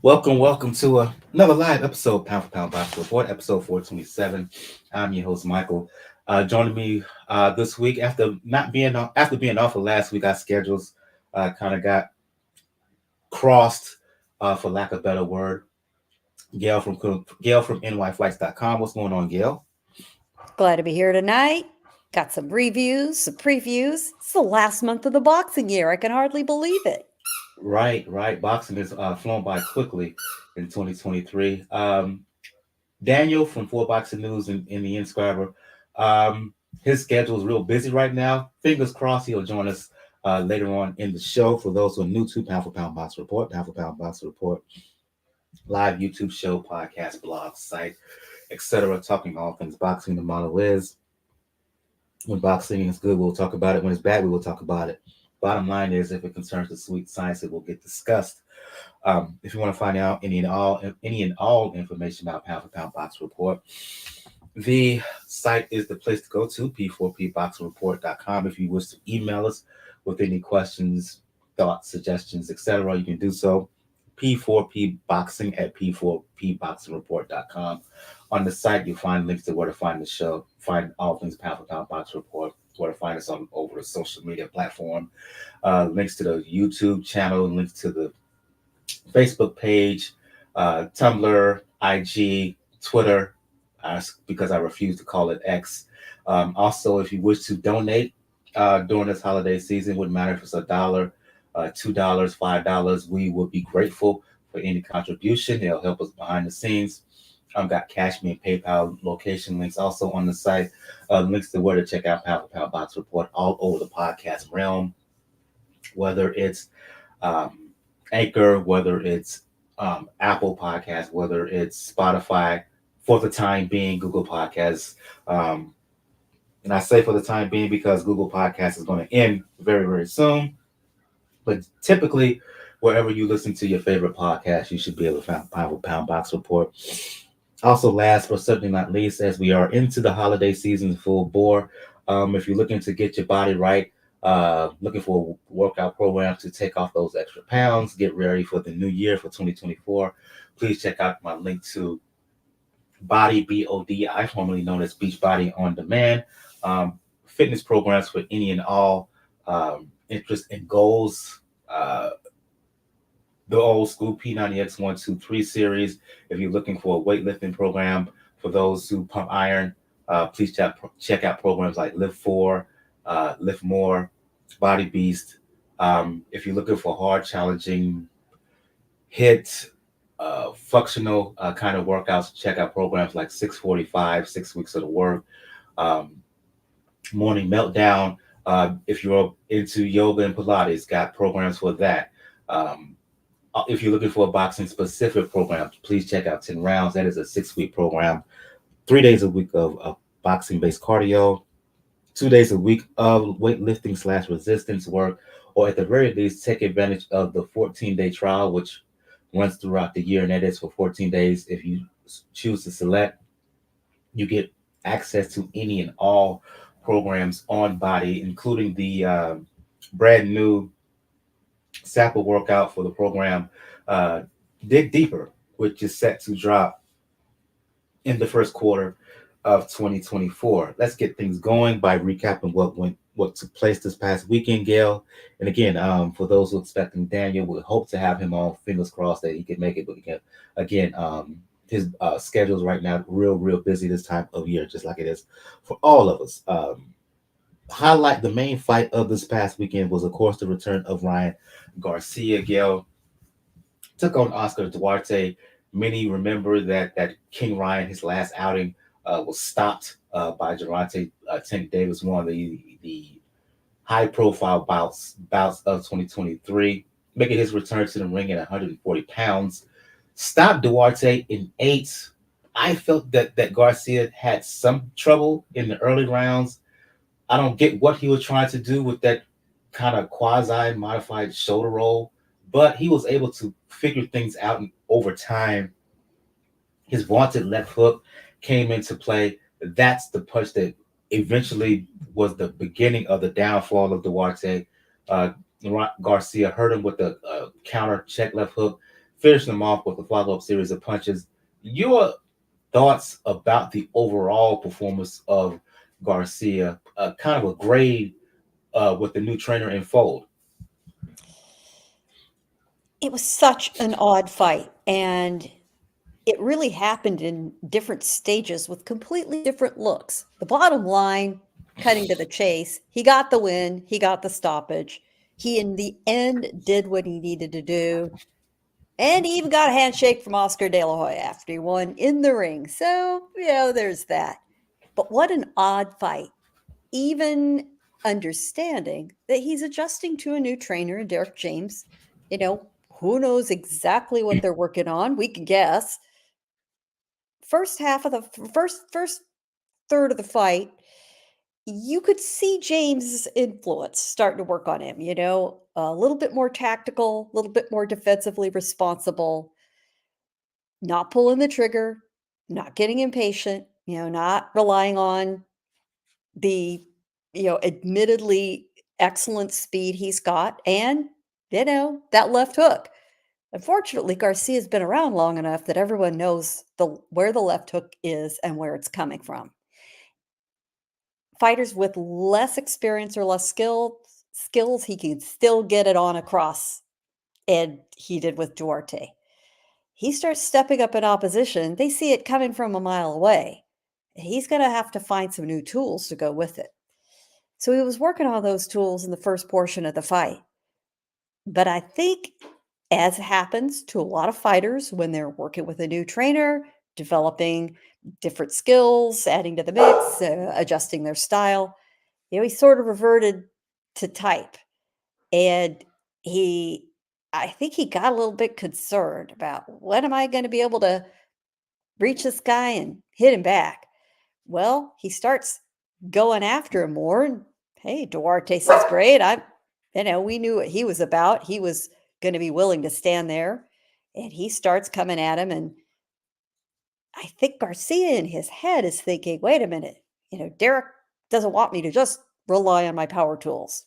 Welcome to another live episode, Pound for Pound Box Report, episode 427. I'm your host, Michael. Joining me this week after being off of last week, our schedules kind of got crossed, for lack of a better word. Gail from nyflights.com. What's going on, Gail? Glad to be here tonight. Got some reviews, some previews. It's the last month of the boxing year. I can hardly believe it. Right. Boxing is flown by quickly in 2023. Daniel from Four Boxing News in the Inscriber. His schedule is real busy right now. Fingers crossed he'll join us later on in the show. For those who are new to Pound for Pound Box Report, Pound for Pound Box Report, live YouTube show, podcast, blog, site, etc. Talking all things boxing. The model is when boxing is good, we'll talk about it. When it's bad, we will talk about it. Bottom line is, if it concerns the sweet science, it will get discussed. If you want to find out any and all information about Pound for Pound Box Report, the site is the place to go to, p4pboxreport.com. If you wish to email us with any questions, thoughts, suggestions, etc., you can do so. p4pboxing at p4pboxingreport.com. On the site, you'll find links to where to find the show, find all things Pound for Pound Box Report, where to find us on over the social media platform, links to the YouTube channel, links to the Facebook page, Tumblr, IG, Twitter, because I refuse to call it X. Also, if you wish to donate during this holiday season, wouldn't matter if it's $1, $2, $5, we would be grateful for any contribution. It'll help us behind the scenes. Got Cash Me and PayPal location links also on the site. Links to where to check out Pound for Pound Box Report all over the podcast realm, whether it's Anchor, whether it's Apple Podcasts, whether it's Spotify, for the time being, Google Podcasts. And I say for the time being because Google Podcasts is going to end very, very soon. But typically, wherever you listen to your favorite podcast, you should be able to find Pound for Pound Box Report. Also, last but certainly not least, as we are into the holiday season full bore, if you're looking to get your body right, looking for a workout program to take off those extra pounds, get ready for the new year for 2024, please check out my link to Body, BODI, formerly known as Beachbody On Demand, fitness programs for any and all interests and goals. The old school P90X 123 series. If you're looking for a weightlifting program for those who pump iron, please check out programs like Lift 4, Lift More, Body Beast. If you're looking for hard, challenging, hit, functional kind of workouts, check out programs like 645, 6 weeks of the work, Morning Meltdown. If you're into yoga and Pilates, got programs for that. If you're looking for a boxing specific program, please check out 10 Rounds. That is a 6-week program, 3 days a week of boxing based cardio, 2 days a week of weightlifting / resistance work, or at the very least, take advantage of the 14-day trial, which runs throughout the year. And that is for 14 days. If you choose to select, you get access to any and all programs on Body, including the brand new sample workout for the program Dig Deeper, which is set to drop in the first quarter of 2024. Let's get things going by recapping what took place this past weekend, Gail. And again, for those who are expecting Daniel, we hope to have him on. Fingers crossed that he can make it. But again, his schedule's right now real busy this time of year, just like it is for all of us. Highlight the main fight of this past weekend was, of course, the return of Ryan Garcia. Gill took on Oscar Duarte. Many remember that King Ryan, his last outing, was stopped by Duarte. Tank Davis, one of the high-profile bouts of 2023, making his return to the ring at 140 pounds. Stopped Duarte in 8. I felt that Garcia had some trouble in the early rounds. I don't get what he was trying to do with that kind of quasi-modified shoulder roll, but he was able to figure things out over time. His vaunted left hook came into play. That's the punch that eventually was the beginning of the downfall of Duarte. Garcia hurt him with the counter check left hook, finishing them off with a follow-up series of punches. Your thoughts about the overall performance of Garcia, kind of a grade with the new trainer in fold. It was such an odd fight, and it really happened in different stages with completely different looks. The bottom line, cutting to the chase, he got the win, he got the stoppage. He, in the end, did what he needed to do. And he even got a handshake from Oscar De La Hoya after he won in the ring. So, there's that. But what an odd fight. Even understanding that he's adjusting to a new trainer in Derek James. Who knows exactly what they're working on? We can guess. First half of the first third of the fight, you could see James' influence starting to work on him, a little bit more tactical, a little bit more defensively responsible, not pulling the trigger, not getting impatient, not relying on the, admittedly excellent speed he's got, and, that left hook. Unfortunately, Garcia's been around long enough that everyone knows where the left hook is and where it's coming from. Fighters with less experience or less skills, he can still get it on across, and he did with Duarte. He starts stepping up in opposition, they see it coming from a mile away. He's going to have to find some new tools to go with it. So he was working on those tools in the first portion of the fight. But I think, as happens to a lot of fighters when they're working with a new trainer, developing different skills, adding to the mix, adjusting their style, he sort of reverted to type. And I think he got a little bit concerned about, when am I going to be able to reach this guy and hit him back? Well, he starts going after him more. And hey, Duarte says, great. We knew what he was about. He was going to be willing to stand there. And he starts coming at him. And I think Garcia in his head is thinking, wait a minute, Derek doesn't want me to just rely on my power tools.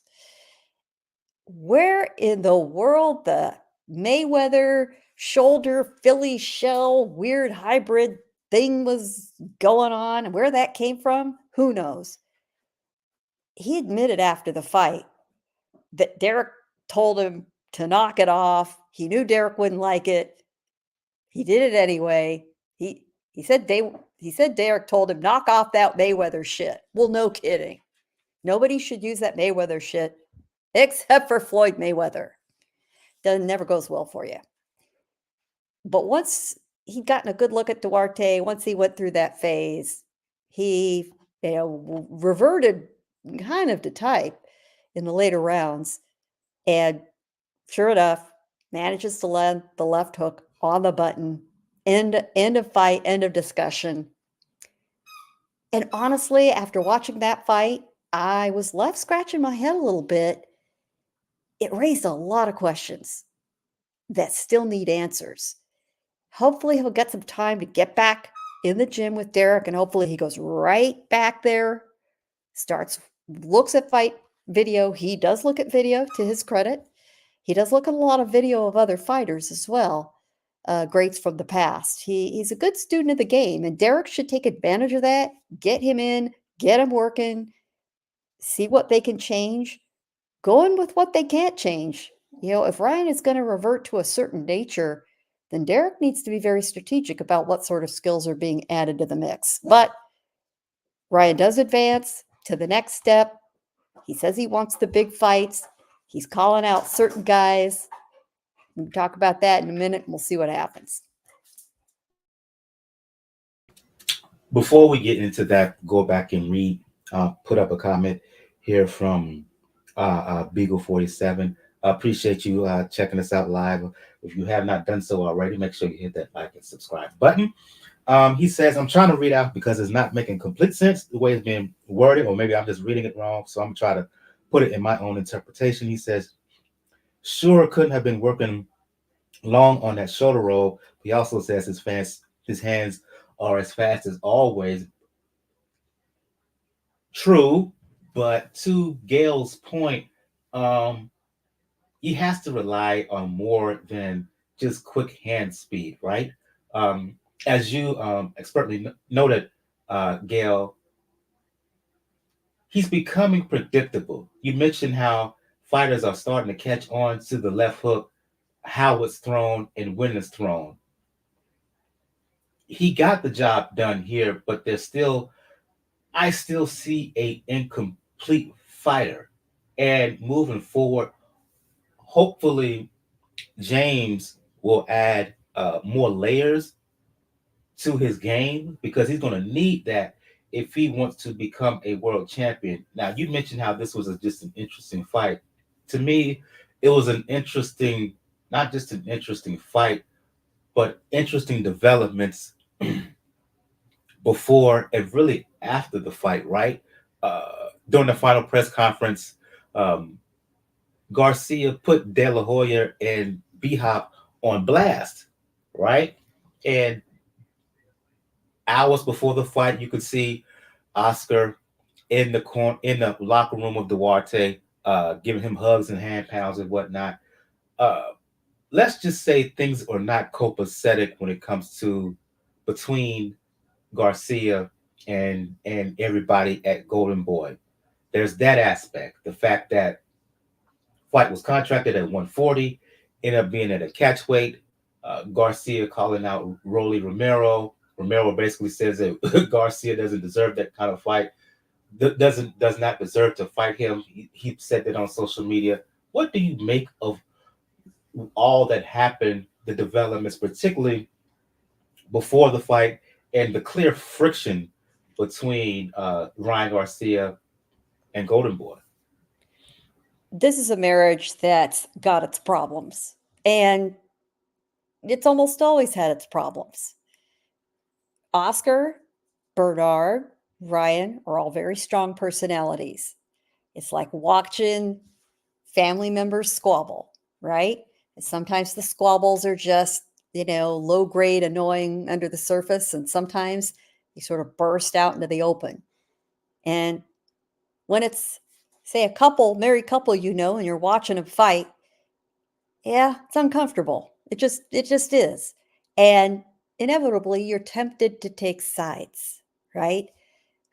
Where in the world the Mayweather shoulder Philly shell weird hybrid thing was going on, and where that came from, who knows? He admitted after the fight that Derek told him to knock it off. He knew Derek wouldn't like it. He did it anyway. He said Derek told him, knock off that Mayweather shit. Well, no kidding. Nobody should use that Mayweather shit except for Floyd Mayweather. Never goes well for you. But once he'd gotten a good look at Duarte, once he went through that phase, he reverted kind of to type in the later rounds. And sure enough, manages to land the left hook on the button. End of fight, end of discussion. And honestly, after watching that fight, I was left scratching my head a little bit. It raised a lot of questions that still need answers. Hopefully he'll get some time to get back in the gym with Derek, and hopefully he goes right back there, looks at fight video. He does look at video, to his credit. He does look at a lot of video of other fighters as well, greats from the past. He's a good student of the game, and Derek should take advantage of that, get him in, get him working, see what they can change, going with what they can't change. If Ryan is going to revert to a certain nature, then Derek needs to be very strategic about what sort of skills are being added to the mix. But Ryan does advance to the next step. He says he wants the big fights. He's calling out certain guys. We can talk about that in a minute, and we'll see what happens. Before we get into that, go back and read, put up a comment here from Beagle 47. I appreciate you checking us out live. If you have not done so already, make sure you hit that like and subscribe button. He says, I'm trying to read out because it's not making complete sense the way it's being worded, or maybe I'm just reading it wrong. So I'm going to try to put it in my own interpretation. He says, sure, couldn't have been working long on that shoulder roll. He also says his hands are as fast as always. True, but to Gail's point, he has to rely on more than just quick hand speed, right? As you expertly noted, Gail, he's becoming predictable. You mentioned how fighters are starting to catch on to the left hook, how it's thrown and when it's thrown. He got the job done here, but I still see a incomplete fighter. And moving forward, hopefully James will add more layers to his game because he's going to need that if he wants to become a world champion. Now, you mentioned how this was just an interesting fight. To me, it was an interesting, not just an interesting fight, but interesting developments before and really after the fight, right? During the final press conference, um, Garcia put De La Hoya and B Hop on blast, right? And hours before the fight, you could see Oscar in the locker room of Duarte, giving him hugs and hand pounds and whatnot. Uh, let's just say things are not copacetic when it comes to between Garcia and everybody at Golden Boy. There's that aspect. The fact that fight was contracted at 140, ended up being at a catch weight. Garcia calling out Rolly Romero. Romero basically says that Garcia doesn't deserve that kind of fight. Does not deserve to fight him. He said that on social media. What do you make of all that happened, the developments, particularly before the fight, and the clear friction between Ryan Garcia and Golden Boy? This is a marriage that's got its problems, and it's almost always had its problems. Oscar, Bernard, Ryan are all very strong personalities. It's like watching family members squabble, right? And sometimes the squabbles are just, low grade, annoying under the surface, and sometimes they sort of burst out into the open. And when it's, say, a couple, married couple, and you're watching them fight, yeah, it's uncomfortable. It just is. And inevitably you're tempted to take sides, right?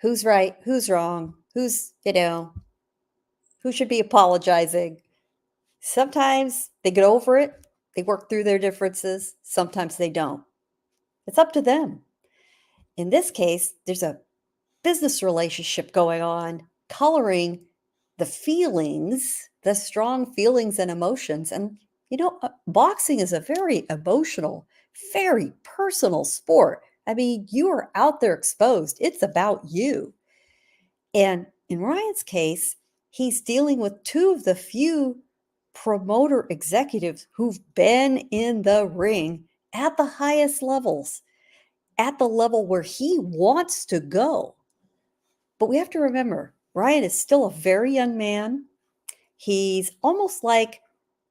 Who's right? Who's wrong? Who should be apologizing? Sometimes they get over it. They work through their differences. Sometimes they don't. It's up to them. In this case, there's a business relationship going on, coloring the feelings, the strong feelings and emotions. And, boxing is a very emotional, very personal sport. I mean, you are out there exposed. It's about you. And in Ryan's case, he's dealing with two of the few promoter executives who've been in the ring at the highest levels, at the level where he wants to go. But we have to remember, Ryan is still a very young man. He's almost like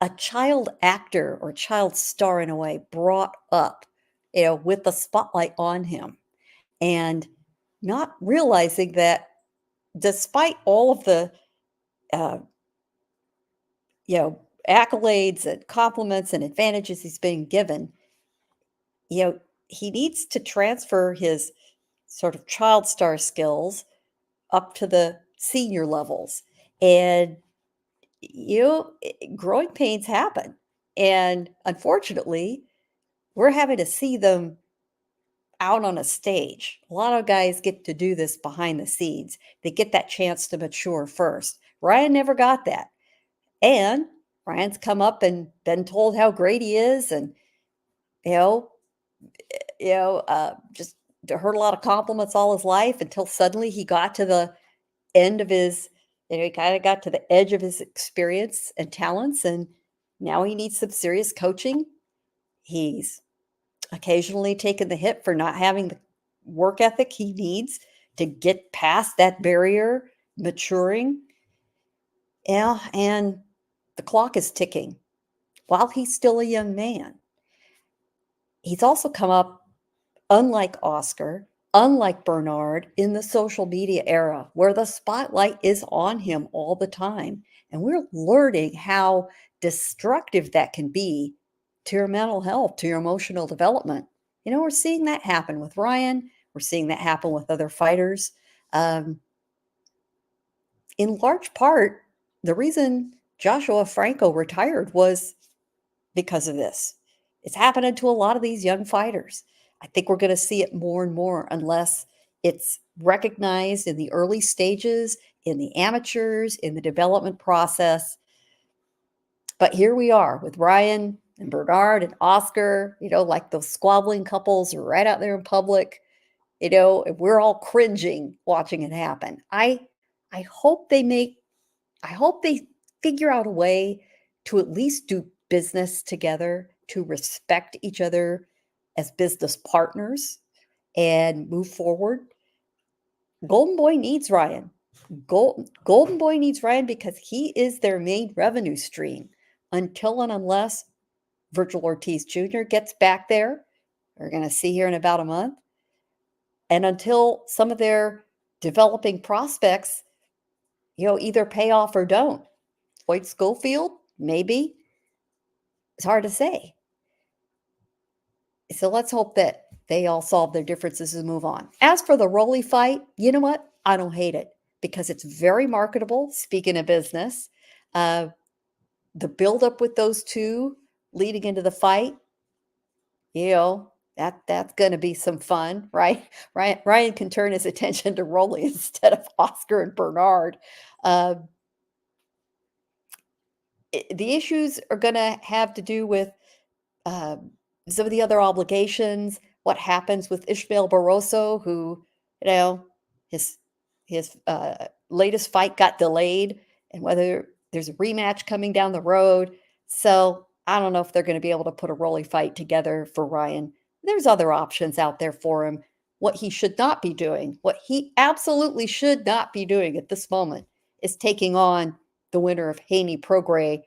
a child actor or child star in a way, brought up, with the spotlight on him, and not realizing that despite all of the, uh, accolades and compliments and advantages he's been given, he needs to transfer his sort of child star skills up to the senior levels. And, growing pains happen. And unfortunately, we're having to see them out on a stage. A lot of guys get to do this behind the scenes. They get that chance to mature first. Ryan never got that. And Ryan's come up and been told how great he is, and you know, just heard a lot of compliments all his life until suddenly he got to the end of his, he kind of got to the edge of his experience and talents, and now he needs some serious coaching. He's occasionally taken the hit for not having the work ethic he needs to get past that barrier, maturing. Yeah, and the clock is ticking while he's still a young man. He's also come up, unlike Oscar, unlike Bernard, in the social media era where the spotlight is on him all the time. And we're learning how destructive that can be to your mental health, to your emotional development. We're seeing that happen with Ryan. We're seeing that happen with other fighters. In large part, the reason Joshua Franco retired was because of this. It's happening to a lot of these young fighters. I think we're going to see it more and more unless it's recognized in the early stages, in the amateurs, in the development process. But here we are with Ryan and Bernard and Oscar, like those squabbling couples right out there in public. And we're all cringing watching it happen. I hope they figure out a way to at least do business together, to respect each other as business partners and move forward. Golden Boy needs Ryan. Golden Boy needs Ryan because he is their main revenue stream until and unless Virgil Ortiz Jr. gets back there. We're going to see here in about a month. And until some of their developing prospects, either pay off or don't. Floyd Schofield, maybe. It's hard to say. So let's hope that they all solve their differences and move on. As for the Rolly fight, you know what? I don't hate it because it's very marketable. Speaking of business, the buildup with those two leading into the fight, that's going to be some fun, right? Ryan can turn his attention to Rolly instead of Oscar and Bernard. The issues are going to have to do with some of the other obligations, what happens with Ishmael Barroso, who, his latest fight got delayed, and whether there's a rematch coming down the road. So I don't know if they're going to be able to put a Rolly fight together for Ryan. There's other options out there for him. What he should not be doing, what he absolutely should not be doing at this moment, is taking on the winner of Haney Prograis.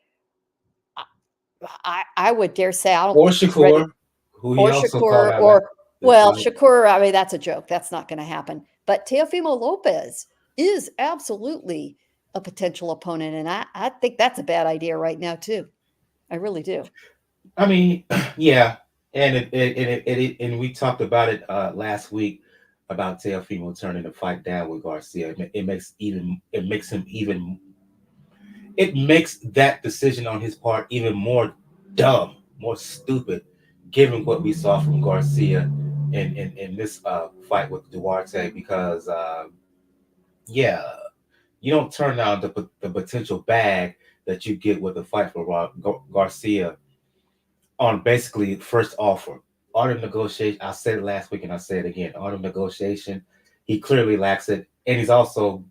I would dare say I don't Or think he's ready. Shakur, who he Or also called Shakur, out. or well, Fight. Shakur. I mean, that's a joke. That's not going to happen. But Teofimo Lopez is absolutely a potential opponent, and I think that's a bad idea right now too. I really do. I mean, yeah, and we talked about it last week about Teofimo turning the fight down with Garcia. It makes that decision on his part even more dumb, more stupid, given what we saw from Garcia in this fight with Duarte. Because yeah, you don't turn down the potential bag that you get with a fight for Garcia on basically first offer. Art of negotiation, I said it last week and I say it again. Art of negotiation, he clearly lacks it. And he's also,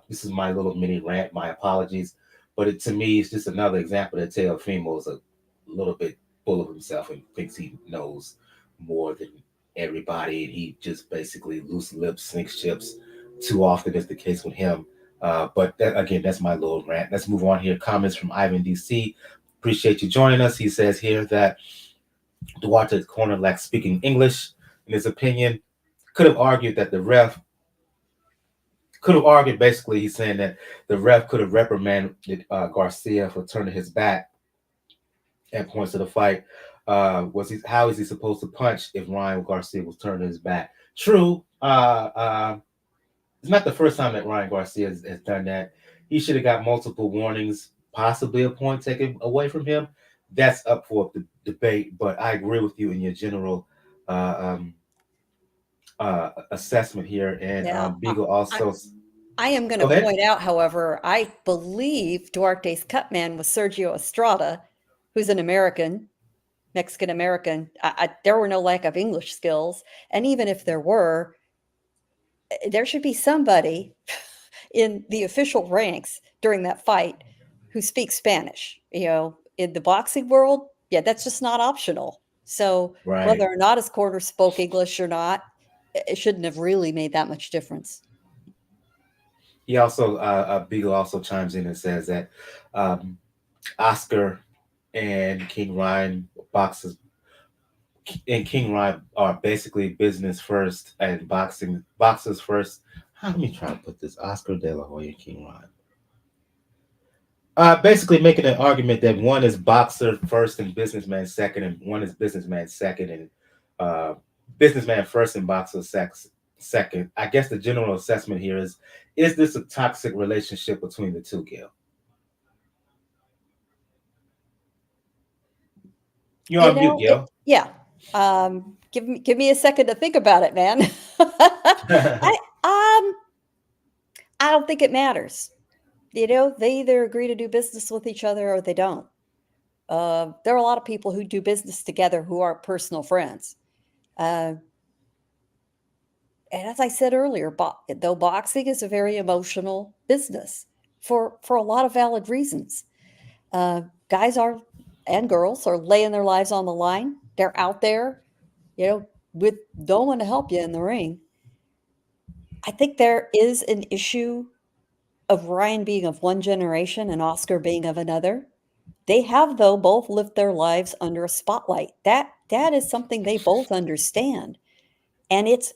this is my little mini rant, my apologies. But to me, it's just another example that Teofimo is a little bit full of himself and thinks he knows more than everybody. And he just basically loose lips, sinks chips too often is the case with him. But again, that's my little rant. Let's move on here. Comments from Ivan DC. Appreciate you joining us. He says here that Duarte's corner lacks speaking English. In his opinion, could have argued basically, he's saying that the ref could have reprimanded Garcia for turning his back at points of the fight. How is he supposed to punch if Ryan Garcia was turning his back? True. It's not the first time that Ryan Garcia has done that. He should have got multiple warnings, possibly a point taken away from him. That's up for the debate, but I agree with you in your general assessment here. And Yeah. Beagle also. I am going Go to ahead. point out, however, I believe Duarte's cutman was Sergio Estrada, who's an American, Mexican American. There were no lack of English skills, and even if there were, there should be somebody in the official ranks during that fight who speaks Spanish. In the boxing world, yeah, that's just not optional. So Right. whether or not his corner spoke English or not, it shouldn't have really made that much difference. He also, Beagle also chimes in and says that Oscar and King Ryan are basically business first and boxers first. Let me try to put this: Oscar De La Hoya and King Ryan. Basically making an argument that one is boxer first and businessman second, and one is businessman second and uh, businessman first and boxer second. I guess the general assessment here is this a toxic relationship between the two, Gil? You're You on mute, know, it, Gil. yeah. Give me a second to think about it, man. Um, I don't think it matters. You know, they either agree to do business with each other or they don't. There are a lot of people who do business together who are personal friends. Uh, and as I said earlier, though boxing is a very emotional business for a lot of valid reasons. Uh, Guys are and girls are laying their lives on the line. They're out there, you know, with no one to help you in the ring. I think there is an issue of Ryan being of one generation and Oscar being of another. They have, though, both lived their lives under a spotlight. That is something they both understand. And it's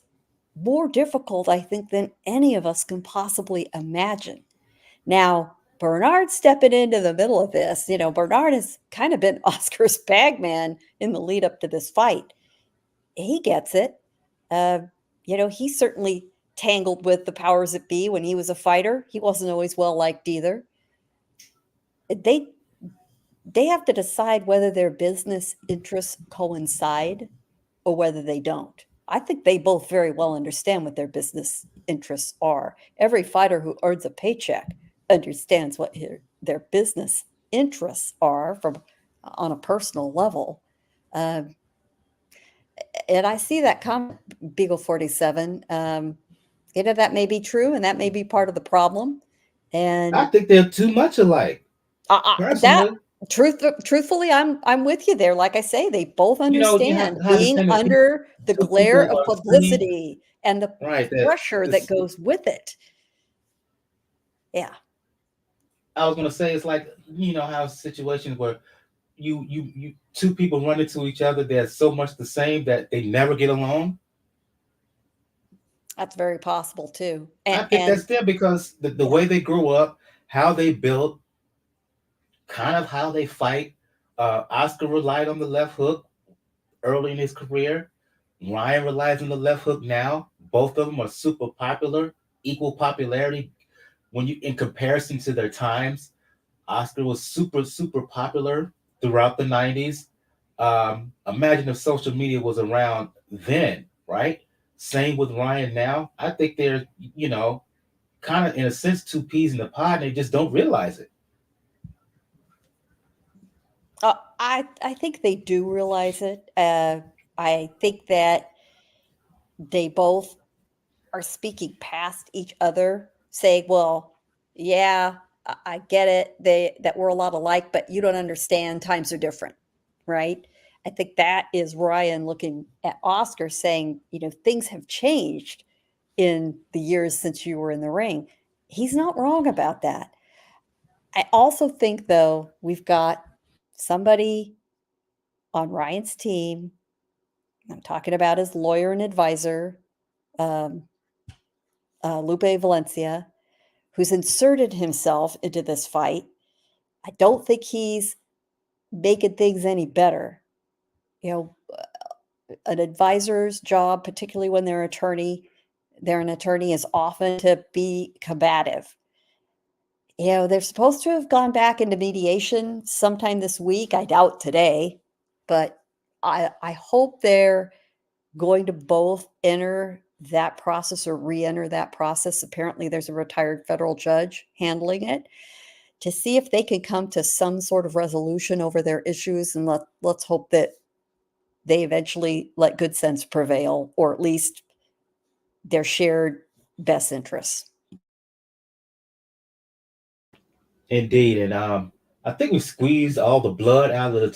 more difficult, I think, than any of us can possibly imagine. Now, Bernard stepping into the middle of this, you know, Bernard has kind of been Oscar's bagman in the lead up to this fight. He gets it. Uh, you know, he certainly tangled with the powers that be when he was a fighter. He wasn't always well liked either. They they have to decide whether their business interests coincide or whether they don't. I think they both very well understand what their business interests are. Every fighter who earns a paycheck understands what their business interests are from on a personal level. Um, and I see that comment, Beagle 47. You know, that may be true and that may be part of the problem. I And think they're too much alike, that personally. truthfully, I'm with you there. Like I say, they both You know, you have understand to being understand that under the two glare people of are extreme, publicity and the right? That pressure that it's, goes with it. Yeah. I was gonna say it's like how situations where you two people run into each other, they're so much the same that they never get along. That's very possible too. I think And that's there because the yeah. way they grew up, how they built, kind of how they fight. Oscar relied on the left hook early in his career. Ryan relies on the left hook now. Both of them are super popular, equal popularity. When you in comparison to their times, Oscar was super popular throughout the 90s. Imagine if social media was around then, right? Same with Ryan now. I think they're, kind of in a sense two peas in the pod and they just don't realize it. I think they do realize it. I think that they both are speaking past each other, saying, "Well, yeah, I get it. That we're a lot alike, but you don't understand. Times are different, right?" I think that is Ryan looking at Oscar, saying, "You know, things have changed in the years since you were in the ring." He's not wrong about that. I also think, though, we've got somebody on Ryan's team. I'm talking about his lawyer and advisor, um, Lupe Valencia, who's inserted himself into this fight. I don't think he's making things any better. You know, an advisor's job, particularly when they're an attorney, is often to be combative. You know, they're supposed to have gone back into mediation sometime this week. I doubt today, but I hope they're going to both enter that process or re-enter that process. Apparently, there's a retired federal judge handling it to see if they can come to some sort of resolution over their issues, and let's hope that they eventually let good sense prevail, or at least their shared best interests. Indeed, and I think we squeezed all the blood out of the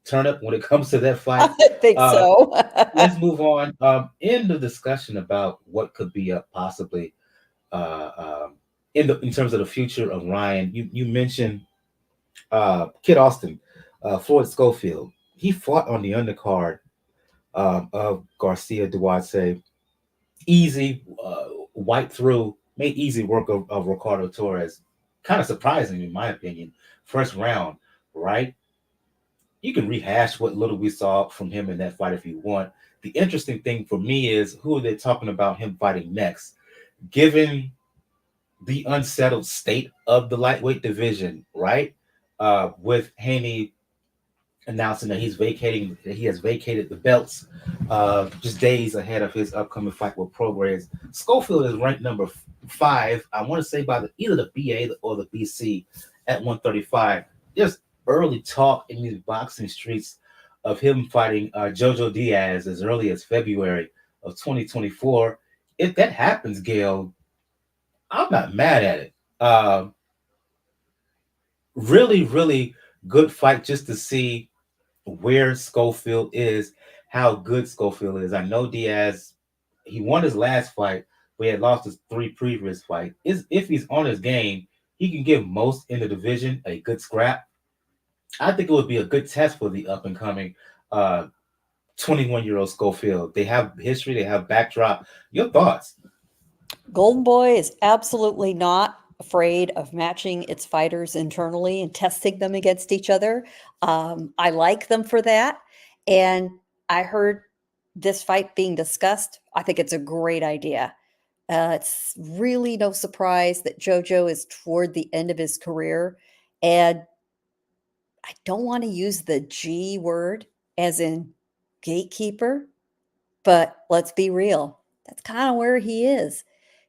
turnip when it comes to that fight. I think Uh, so. let's move on. In the discussion about what could be up possibly uh, um, in terms of the future of Ryan, you mentioned Kid Austin, Floyd Schofield. He fought on the undercard of Garcia Duarte. Easy, white through, made easy work of Ricardo Torres. kind of surprising in my opinion. First round, right? You can rehash what little we saw from him in that fight if you want. The interesting thing for me is who are they talking about him fighting next? Given the unsettled state of the lightweight division, right? With Haney announcing that he has vacated the belts just days ahead of his upcoming fight with Prograis. Schofield is ranked number 5. I want to say by either the BA or the BC at 135. There's early talk in these boxing streets of him fighting Jojo Diaz as early as February of 2024. If that happens, Gail, I'm not mad at it. Really, really good fight just to see where Schofield is, how good Schofield is. I know Diaz, he won his last fight, but he had lost his 3 previous fights. If he's on his game, he can give most in the division a good scrap. I think it would be a good test for the up and coming 21-year-old Schofield. They have history, they have backdrop. Your thoughts? Golden Boy is absolutely not afraid of matching its fighters internally and testing them against each other. I like them for that. And I heard this fight being discussed. I think it's a great idea. It's really no surprise that JoJo is toward the end of his career. And I don't want to use the G word as in gatekeeper, but let's be real. That's kind of where he is.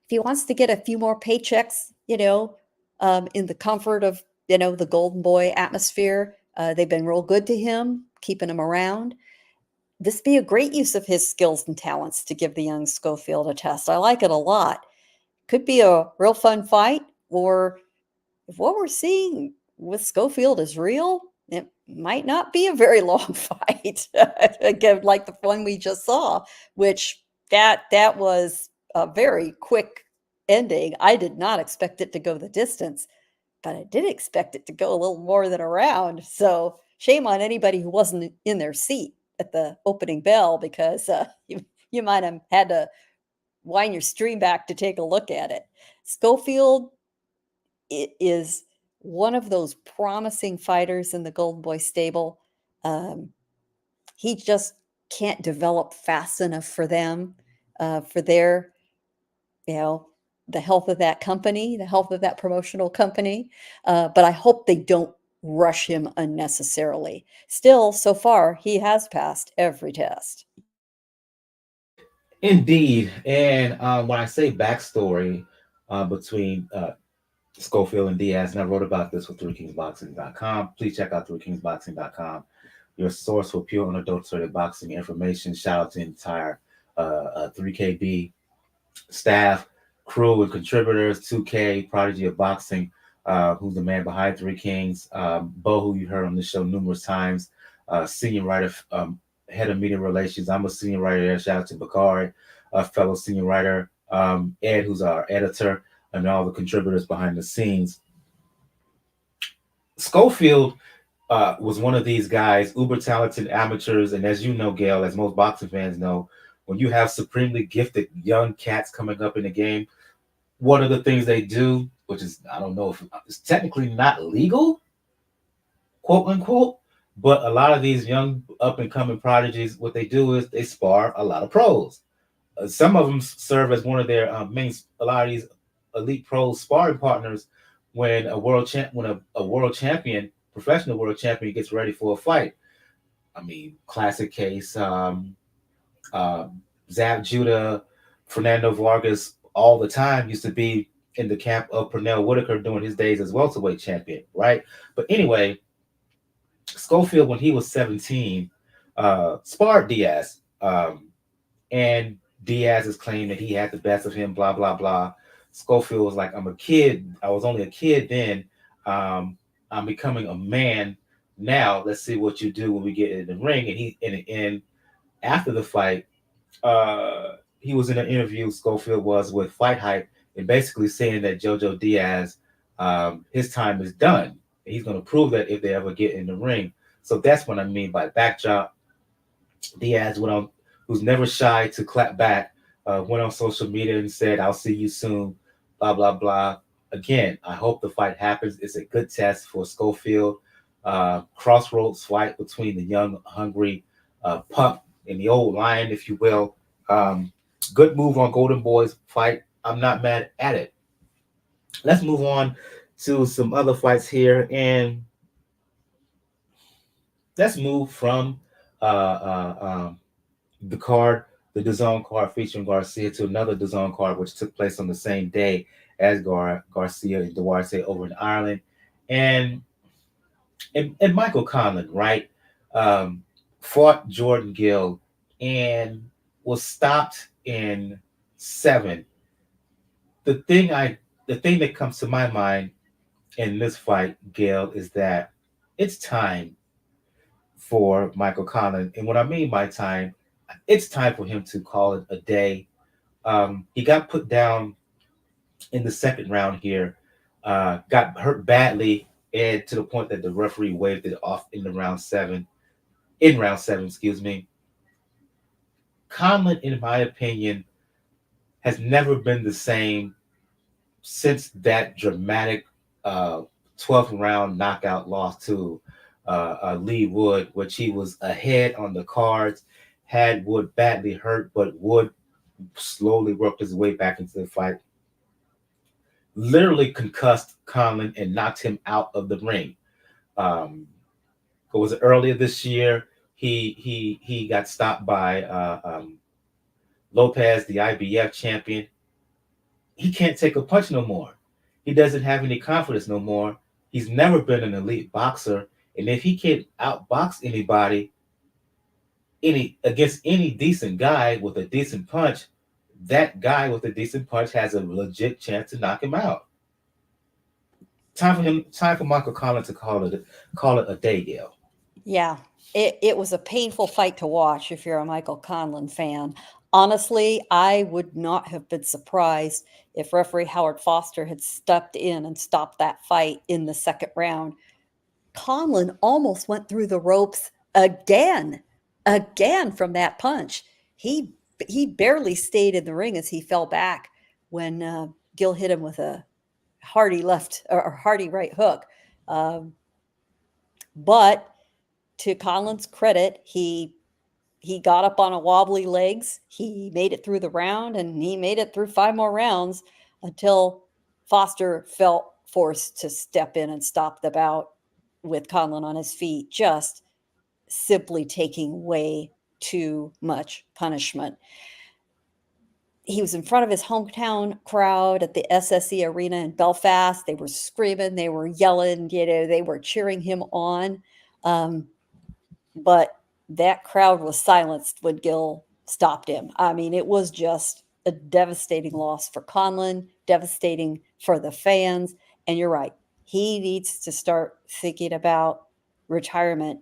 If he wants to get a few more paychecks, in the comfort of, the Golden Boy atmosphere, they've been real good to him, keeping him around. This be a great use of his skills and talents to give the young Schofield a test. I like it a lot. Could be a real fun fight, or if what we're seeing with Schofield is real, it might not be a very long fight. Again, like the one we just saw, which that was a very quick ending. I did not expect it to go the distance, but I did expect it to go a little more than a round. So shame on anybody who wasn't in their seat at the opening bell, because you might have had to wind your stream back to take a look at it. Schofield is one of those promising fighters in the Golden Boy stable. He just can't develop fast enough for them, for their, the health of that company, the health of that promotional company. But I hope they don't rush him unnecessarily. Still, so far, he has passed every test. Indeed. And when I say backstory between Schofield and Diaz, and I wrote about this with 3kingsboxing.com. Please check out 3kingsboxing.com, your source for pure unadulterated boxing information. Shout out to the entire 3KB staff, crew, and contributors. 2K, Prodigy of Boxing, who's the man behind 3 Kings. Bo, who you heard on this show numerous times, senior writer, head of media relations. I'm a senior writer there. Shout out to Bakari, a fellow senior writer. Ed, who's our editor, and all the contributors behind the scenes. Schofield was one of these guys, uber talented amateurs. And as you know, Gail, as most boxing fans know, when you have supremely gifted young cats coming up in the game, one of the things they do, which is, I don't know if it's technically not legal, quote unquote, but a lot of these young up and coming prodigies, what they do is they spar a lot of pros. Some of them serve as one of their a lot of these elite pros sparring partners when a world champion, professional world champion, gets ready for a fight. I mean, classic case, Zab Judah, Fernando Vargas, all the time used to be in the camp of Pernell Whitaker during his days as welterweight champion, right? But anyway, Schofield, when he was 17, sparred Diaz, and Diaz has claimed that he had the best of him, blah, blah, blah. Schofield was like, I'm a kid. I was only a kid then. I'm becoming a man now. Let's see what you do when we get in the ring. And after the fight, he was in an interview, Schofield was, with Fight Hype, and basically saying that Jojo Diaz, his time is done. He's going to prove that if they ever get in the ring. So that's what I mean by backdrop. Diaz who's never shy to clap back, went on social media and said, I'll see you soon, blah, blah, blah. again, I hope the fight happens. It's a good test for Schofield. Crossroads fight between the young, hungry pup and the old lion, if you will. Um, Good move on Golden Boy's fight. I'm not mad at it. Let's move on to some other fights here, and let's move from uh, uh, um, the card, the DAZN card featuring Garcia, to another DAZN card, which took place on the same day as Garcia and Duarte over in Ireland. And and Michael Conlan, right, um, fought Jordan Gill and was stopped in 7. The thing I the thing that comes to my mind in this fight, Gill, is that it's time for Michael Conlan. And what I mean by time, it's time for him to call it a day. He got put down in the second round here, got hurt badly, and to the point that the referee waved it off in the round 7. In round 7, excuse me. Conlan, in my opinion, has never been the same since that dramatic uh, 12th round knockout loss to Lee Wood, which he was ahead on the cards, had Wood badly hurt, but Wood slowly worked his way back into the fight, literally concussed Conlan and knocked him out of the ring. Um, it was earlier this year. He got stopped by Lopez, the IBF champion. He can't take a punch no more. He doesn't have any confidence no more. He's never been an elite boxer, and if he can't outbox anybody, any against any decent guy with a decent punch, that guy with a decent punch has a legit chance to knock him out. Time for Michael Collins to call it a day, Gail. Yeah, it was a painful fight to watch if you're a Michael Conlan fan. Honestly, I would not have been surprised if referee Howard Foster had stepped in and stopped that fight in the second round. Conlan almost went through the ropes again from that punch. He barely stayed in the ring as he fell back when Gill hit him with a hearty left or hearty right hook. Um, but to Conlan's credit, he got up on a wobbly legs. He made it through the round, and he made it through 5 more rounds until Foster felt forced to step in and stop the bout with Conlan on his feet, just simply taking way too much punishment. He was in front of his hometown crowd at the SSE Arena in Belfast. They were screaming, they were yelling, they were cheering him on. But that crowd was silenced when Gill stopped him. I mean, it was just a devastating loss for Conlan, devastating for the fans. And you're right, he needs to start thinking about retirement.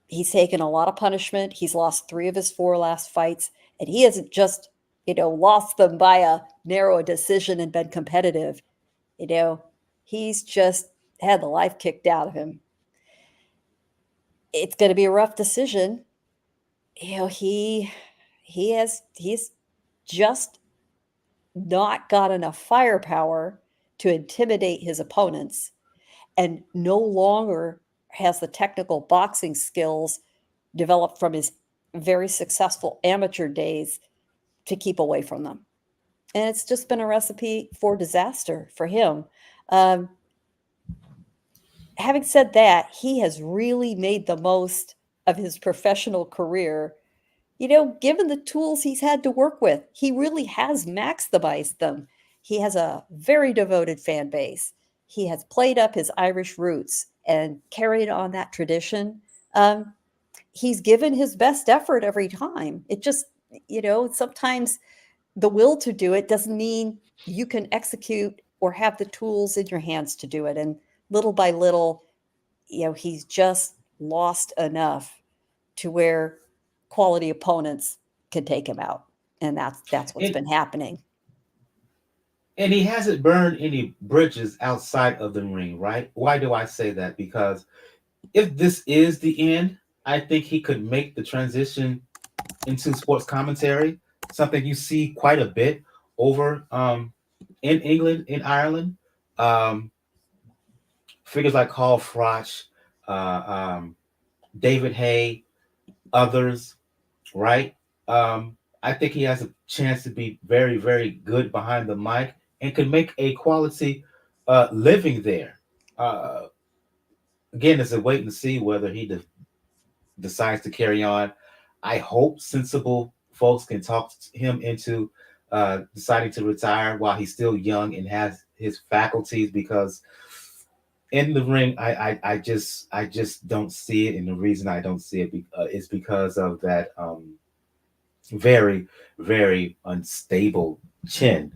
He's taken a lot of punishment. He's lost 3 of his 4 last fights, and he hasn't just, lost them by a narrow decision and been competitive. He's just had the life kicked out of him. It's going to be a rough decision. He's just not got enough firepower to intimidate his opponents, and no longer has the technical boxing skills developed from his very successful amateur days to keep away from them. And it's just been a recipe for disaster for him. Having said that, he has really made the most of his professional career. Given the tools he's had to work with, he really has maximized them. He has a very devoted fan base. He has played up his Irish roots and carried on that tradition. He's given his best effort every time. It just, sometimes the will to do it doesn't mean you can execute or have the tools in your hands to do it. And little by little, he's just lost enough to where quality opponents can take him out. And that's what's And been happening. and he hasn't burned any bridges outside of the ring, right? Why do I say that? Because if this is the end, I think he could make the transition into sports commentary, something you see quite a bit over in England, in Ireland. Um, Figures like Hall Froch, uh, um, David Hay, others, right? I think he has a chance to be very, very good behind the mic and can make a quality living there. Uh, Again, it's a wait and see whether he decides to carry on. I hope sensible folks can talk him into deciding to retire while he's still young and has his faculties, because in the ring, I just don't see it, and the reason I don't see it is because of that very, very unstable chin.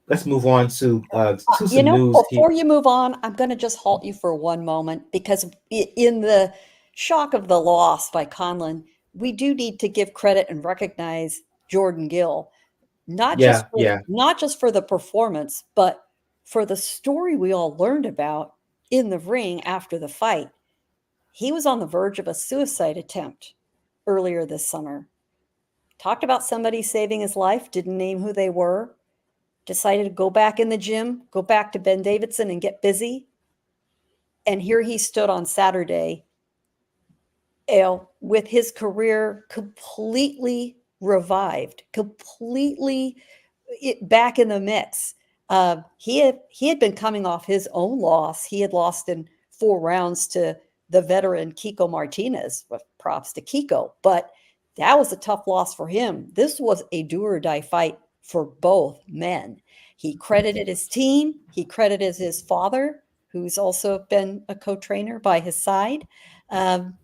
Let's move on to You some know, news here. before you move on, I'm going to just halt you for one moment because in the shock of the loss by Conlan, we do need to give credit and recognize Jordan Gill, Yeah, yeah, not just for the performance, but for the story we all learned about in the ring after the fight. He was on the verge of a suicide attempt earlier this summer. Talked about somebody saving his life, didn't name who they were, decided to go back in the gym, go back to Ben Davidson and get busy. And here he stood on Saturday, with his career completely revived, completely back in the mix. He had been coming off his own loss. He had lost in 4 rounds to the veteran Kiko Martinez. With props to Kiko, but that was a tough loss for him. This was a do or die fight for both men. He credited his team. He credited his father, who's also been a co-trainer by his side. Um,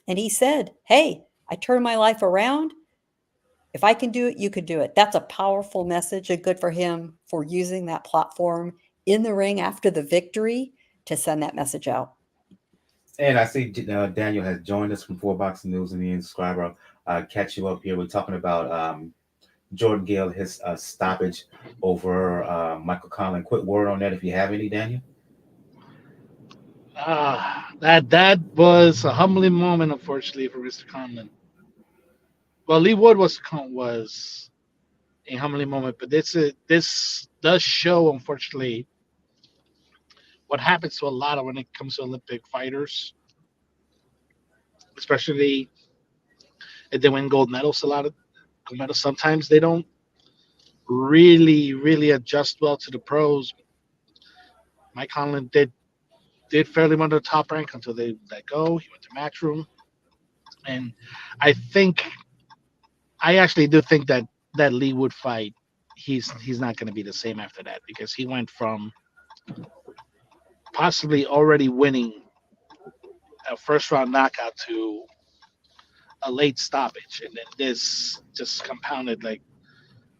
and he said, "Hey, I turned my life around. If I can do it, you could do it." That's a powerful message, and good for him for using that platform in the ring after the victory to send that message out. and I see Daniel has joined us from Four Boxing News and the Inscriber. Catch you up here. We're talking about Jordan Gill, his stoppage over Michael Conlan. Quick word on that, if you have any, Daniel. That was a humbling moment, unfortunately, for Mr. Conlan. Well, Lee Wood was a humbling moment, but this does show, unfortunately, what happens to a lot of when it comes to Olympic fighters, especially if they win gold medals. A lot of gold medals, sometimes they don't really adjust well to the pros. Mike Conlan did fairly well to the top rank until they let go. He went to Matchroom, and I think I actually do think that Lee Wood fight, he's not going to be the same after that, because he went from possibly already winning a first round knockout to a late stoppage, and then this just compounded. Like,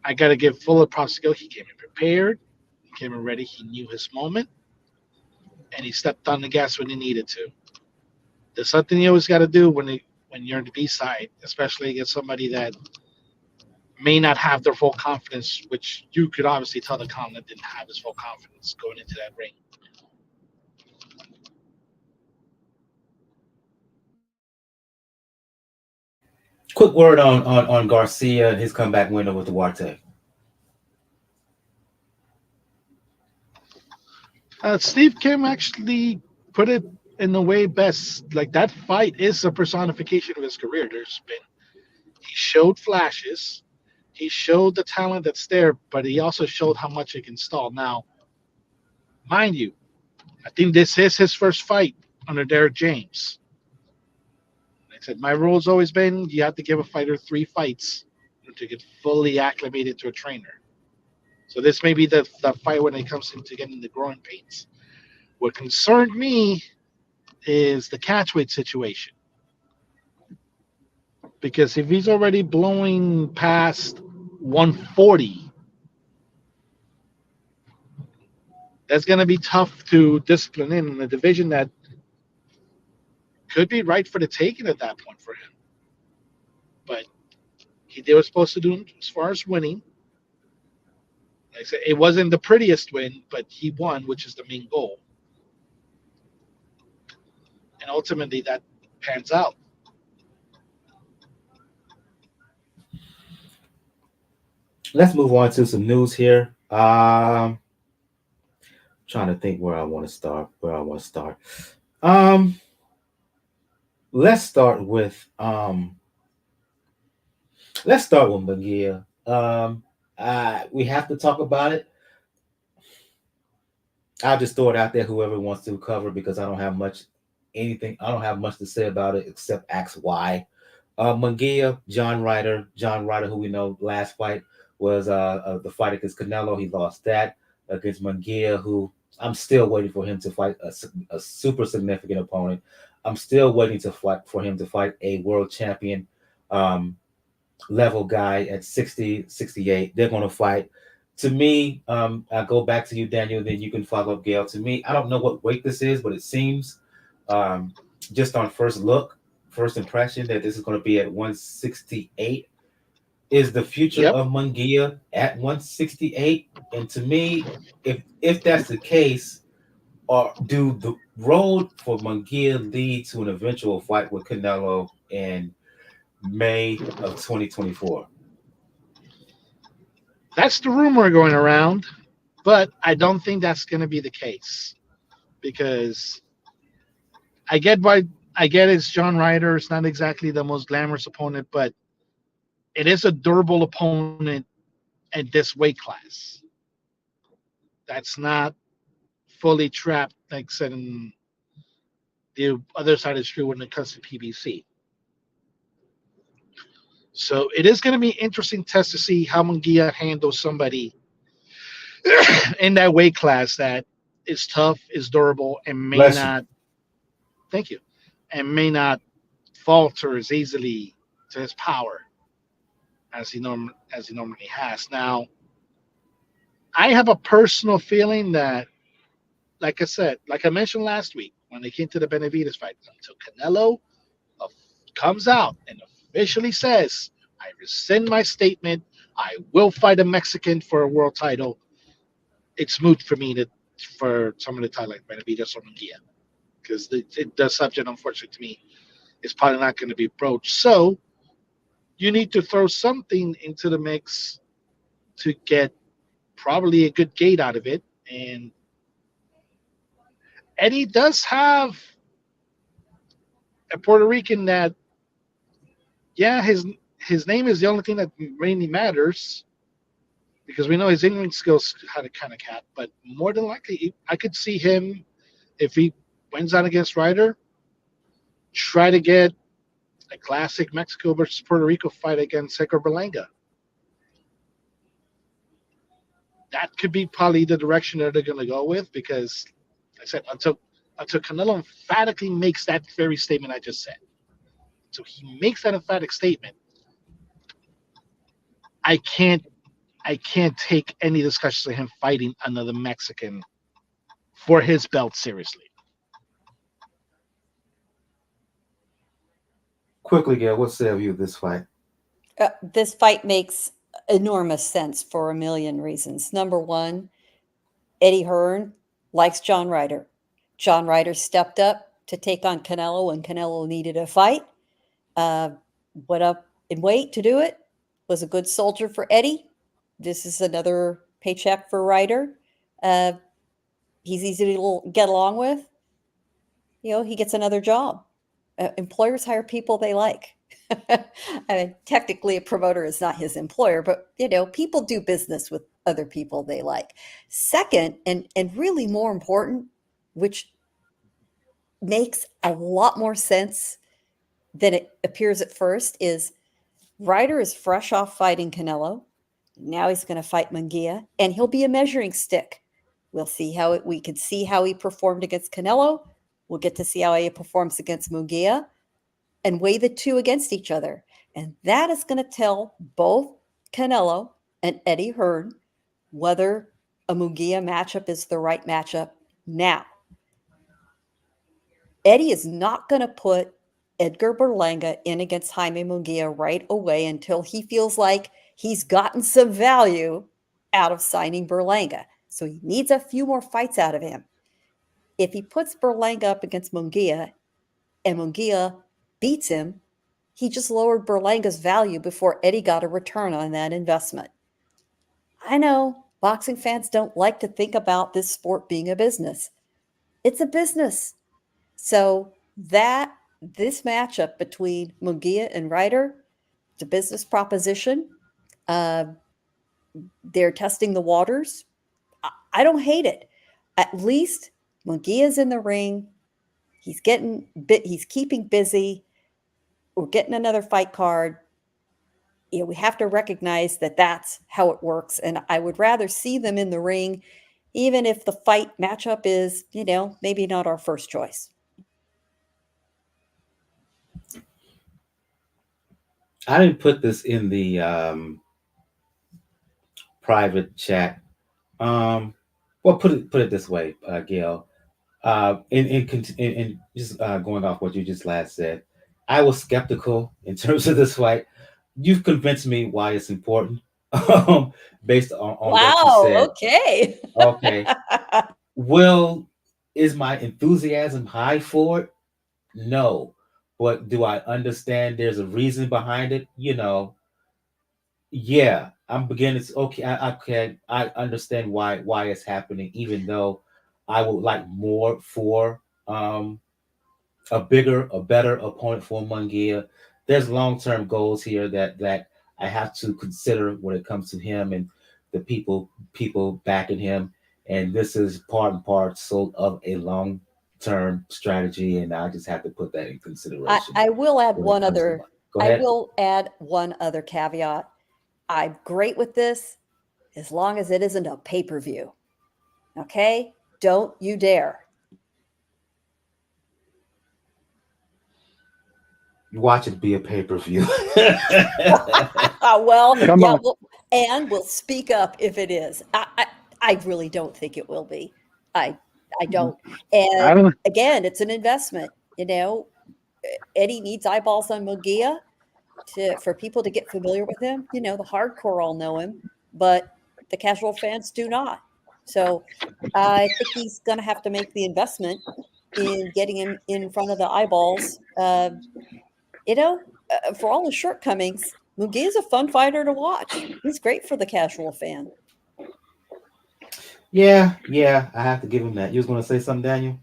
I got to give full props to Gil. He came in prepared, he came in ready, he knew his moment, and he stepped on the gas when he needed to. There's something you always got to do when you're on the B side, especially against somebody that may not have their full confidence, which you could obviously tell the Conlan didn't have his full confidence going into that ring. Quick word on Garcia and his comeback winner with Duarte. Steve Kim actually put it in the way best. Like, that fight is a personification of his career. He showed flashes, he showed the talent that's there, but he also showed how much it can stall. Now, mind you, I think this is his first fight under Derek James. Like I said, my rule has always been you have to give a fighter 3 fights to get fully acclimated to a trainer. So this may be the fight when it comes into getting the growing pains. What concerned me is the catchweight situation. Because if he's already blowing past 140, that's going to be tough to discipline in a division that could be right for the taking at that point for him. But he did what he was supposed to do as far as winning. Like I said, it wasn't the prettiest win, but he won, which is the main goal. And ultimately, that pans out. Let's move on to some news here. trying to think where I want to start. Um, let's start with Munguia. We have to talk about it. I'll just throw it out there. Whoever wants to cover, because I don't have much anything. I don't have much to say about it except ask why. Munguia, John Ryder. John Ryder, who we know last fight was the fight against Canelo. He lost that against Munguia, who I'm still waiting for him to fight a super significant opponent. I'm still waiting to fight for him to fight a world champion level guy at 60, 68. They're going to fight. To me, I'll go back to you, Daniel, then you can follow up, Gail. To me, I don't know what weight this is, but it seems um, just on first look, first impression, that this is going to be at 168. Is the future Yep. of Munguia at 168? And to me, if that's the case, or do the road for Munguia lead to an eventual fight with Canelo in May of 2024? That's the rumor going around, but I don't think that's going to be the case because I get it's John Ryder. It's not exactly the most glamorous opponent, but it is a durable opponent at this weight class. That's not fully trapped, like said in the other side is true when it comes to PBC. So it is going to be an interesting test to see how Munguia handles somebody in that weight class that is tough, is durable, and may Bless you. not. Thank you, and may not falter as easily to his power as he normally has. Now, I have a personal feeling that, like I said, like I mentioned last week when they came to the Benavides fight, until Canelo comes out and officially says, "I rescind my statement. I will fight a Mexican for a world title." It's moot for me to for someone to tie like Benavides or Munguia because the subject, unfortunately, to me, is probably not going to be broached. So you need to throw something into the mix to get probably a good gate out of it. And Eddie does have a Puerto Rican that, yeah, his name is the only thing that mainly matters because we know his English skills had a kind of cap. But more than likely, I could see him, if he wins out against Ryder, try to get a classic Mexico versus Puerto Rico fight against Hector Berlanga. That could be probably the direction that they're going to go with because, like I said, until Canelo emphatically makes that very statement I just said, so he makes that emphatic statement, I can't take any discussions of him fighting another Mexican for his belt seriously. Quickly, Gail, what say of you of this fight? This fight makes enormous sense for a million reasons. Number one, Eddie Hearn likes John Ryder. John Ryder stepped up to take on Canelo when Canelo needed a fight. Went up in weight to do it. Was a good soldier for Eddie. This is another paycheck for Ryder. He's easy to get along with. He gets another job. Employers hire people they like. I mean, technically, a promoter is not his employer, but people do business with other people they like. Second, and really more important, which makes a lot more sense than it appears at first, is Ryder is fresh off fighting Canelo. Now he's going to fight Munguia, and he'll be a measuring stick. We'll see we could see how he performed against Canelo. We'll get to see how he performs against Munguia and weigh the two against each other. And that is going to tell both Canelo and Eddie Hearn whether a Munguia matchup is the right matchup now. Eddie is not going to put Edgar Berlanga in against Jaime Munguia right away until he feels like he's gotten some value out of signing Berlanga. So he needs a few more fights out of him. If he puts Berlanga up against Munguia and Munguia beats him, he just lowered Berlanga's value before Eddie got a return on that investment. I know boxing fans don't like to think about this sport being a business. It's a business. So this matchup between Munguia and Ryder, it's a business proposition. Uh, they're testing the waters. I don't hate it. At least Munguia's in the ring. He's keeping busy. We're getting another fight card. We have to recognize that that's how it works. And I would rather see them in the ring, even if the fight matchup is, maybe not our first choice. I didn't put this in the private chat. Well, put it this way, Gail. In just going off what you just last said, I was skeptical in terms of this fight. You've convinced me why it's important, based on what you said. Okay. Okay. Is my enthusiasm high for it? No. But do I understand there's a reason behind it? Yeah, I'm beginning to okay. I understand why it's happening, even though I would like more for a better opponent for Munguia. There's long-term goals here that I have to consider when it comes to him and the people backing him. And this is part and parcel of a long-term strategy, and I just have to put that in consideration. I will add when it one comes to other. Munguia. Go ahead. I will add one other caveat. I'm great with this as long as it isn't a pay-per-view. Okay? Don't you dare. Watch it be a pay-per-view. Well, Come yeah, on. and we'll speak up if it is. I really don't think it will be. I don't. And again, it's an investment. Eddie needs eyeballs on Munguia for people to get familiar with him. The hardcore all know him, but the casual fans do not. So I think he's going to have to make the investment in getting him in front of the eyeballs. For all his shortcomings, Munguia is a fun fighter to watch. He's great for the casual fan. Yeah, I have to give him that. You was going to say something, Daniel?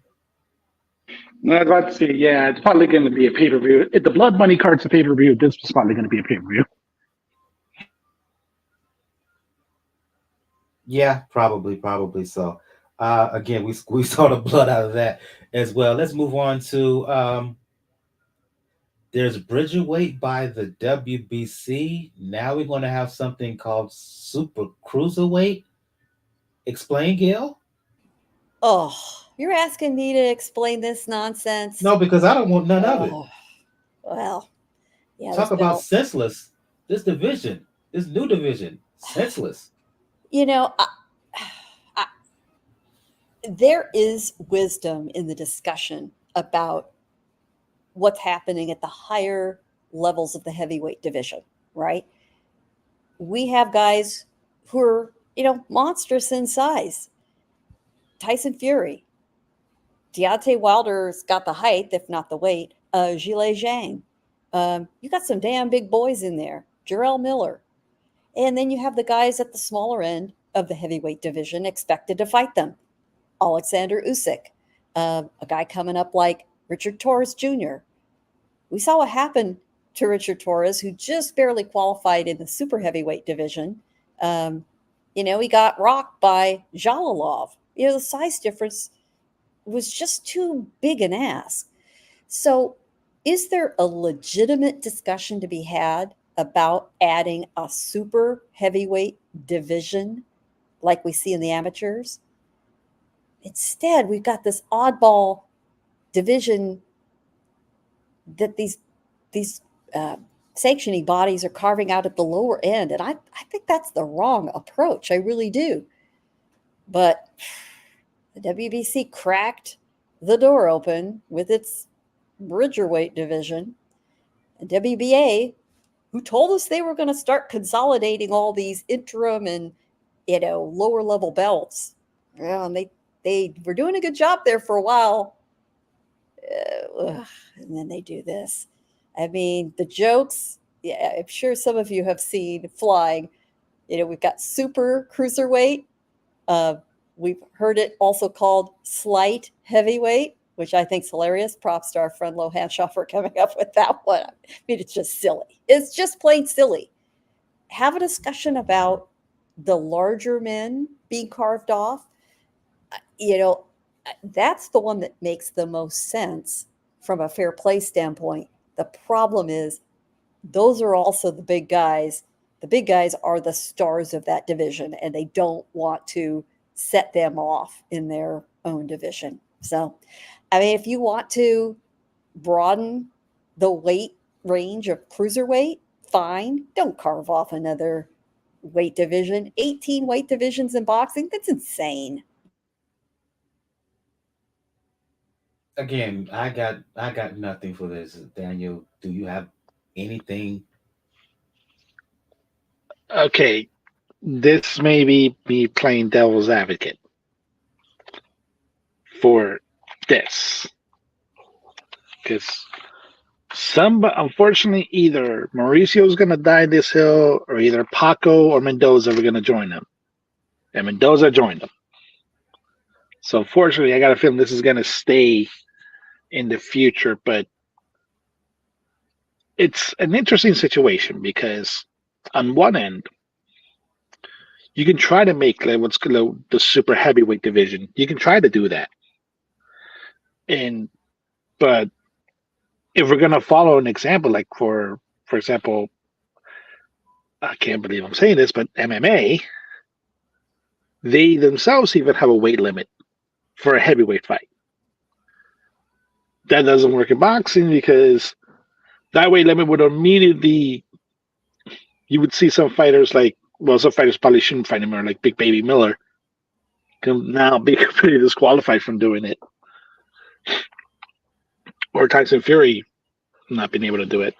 No, I was about to say, yeah, it's probably going to be a pay-per-view. If the blood money card's a pay-per-view, this is probably going to be a pay-per-view. Yeah, probably so. Again, we saw the blood out of that as well. Let's move on to there's Bridgerweight by the WBC. Now we're going to have something called Super Cruiserweight. Explain, Gail? Oh, you're asking me to explain this nonsense? No, because I don't want none of it. Well, yeah. Talk about senseless. This division, this new division, senseless. There is wisdom in the discussion about what's happening at the higher levels of the heavyweight division, right? We have guys who are, monstrous in size. Tyson Fury. Deontay Wilder's got the height, if not the weight. Gill Zhang. You got some damn big boys in there. Jarrell Miller. And then you have the guys at the smaller end of the heavyweight division expected to fight them. Alexander Usyk. A guy coming up like Richard Torres Jr. We saw what happened to Richard Torres, who just barely qualified in the super heavyweight division. He got rocked by Zhalalov. The size difference was just too big an ask. So is there a legitimate discussion to be had about adding a super heavyweight division like we see in the amateurs? Instead, we've got this oddball division that these sanctioning bodies are carving out at the lower end. And I think that's the wrong approach. I really do. But the WBC cracked the door open with its Bridgerweight division. And WBA, who told us they were going to start consolidating all these interim and, lower level belts. Yeah, and they were doing a good job there for a while. And then they do this. I mean, the jokes, I'm sure some of you have seen flying. We've got super cruiserweight We've heard it also called slight heavyweight, which I think is hilarious. Props to our friend Lohanshaw for coming up with that one. I mean, it's just silly. It's just plain silly. Have a discussion about the larger men being carved off. That's the one that makes the most sense from a fair play standpoint. The problem is those are also the big guys. The big guys are the stars of that division, and they don't want to set them off in their own division. So, I mean, if you want to broaden the weight range of cruiserweight, fine. Don't carve off another weight division. 18 weight divisions in boxing, that's insane. Again, I got nothing for this. Daniel, do you have anything? Okay, this may be me playing devil's advocate for this, because unfortunately, either Mauricio's going to die this hill, or either Paco or Mendoza are going to join them, and Mendoza joined them. So unfortunately, I got a feeling this is going to stay in the future, but it's an interesting situation because on one end, you can try to make like what's called the super heavyweight division. You can try to do that, but if we're gonna follow an example, like for example, I can't believe I'm saying this, but MMA, they themselves even have a weight limit for a heavyweight fight. That doesn't work in boxing because that weight limit would immediately, you would see some fighters some fighters probably shouldn't fight anymore, like Big Baby Miller, can now be completely disqualified from doing it. Or Tyson Fury not being able to do it.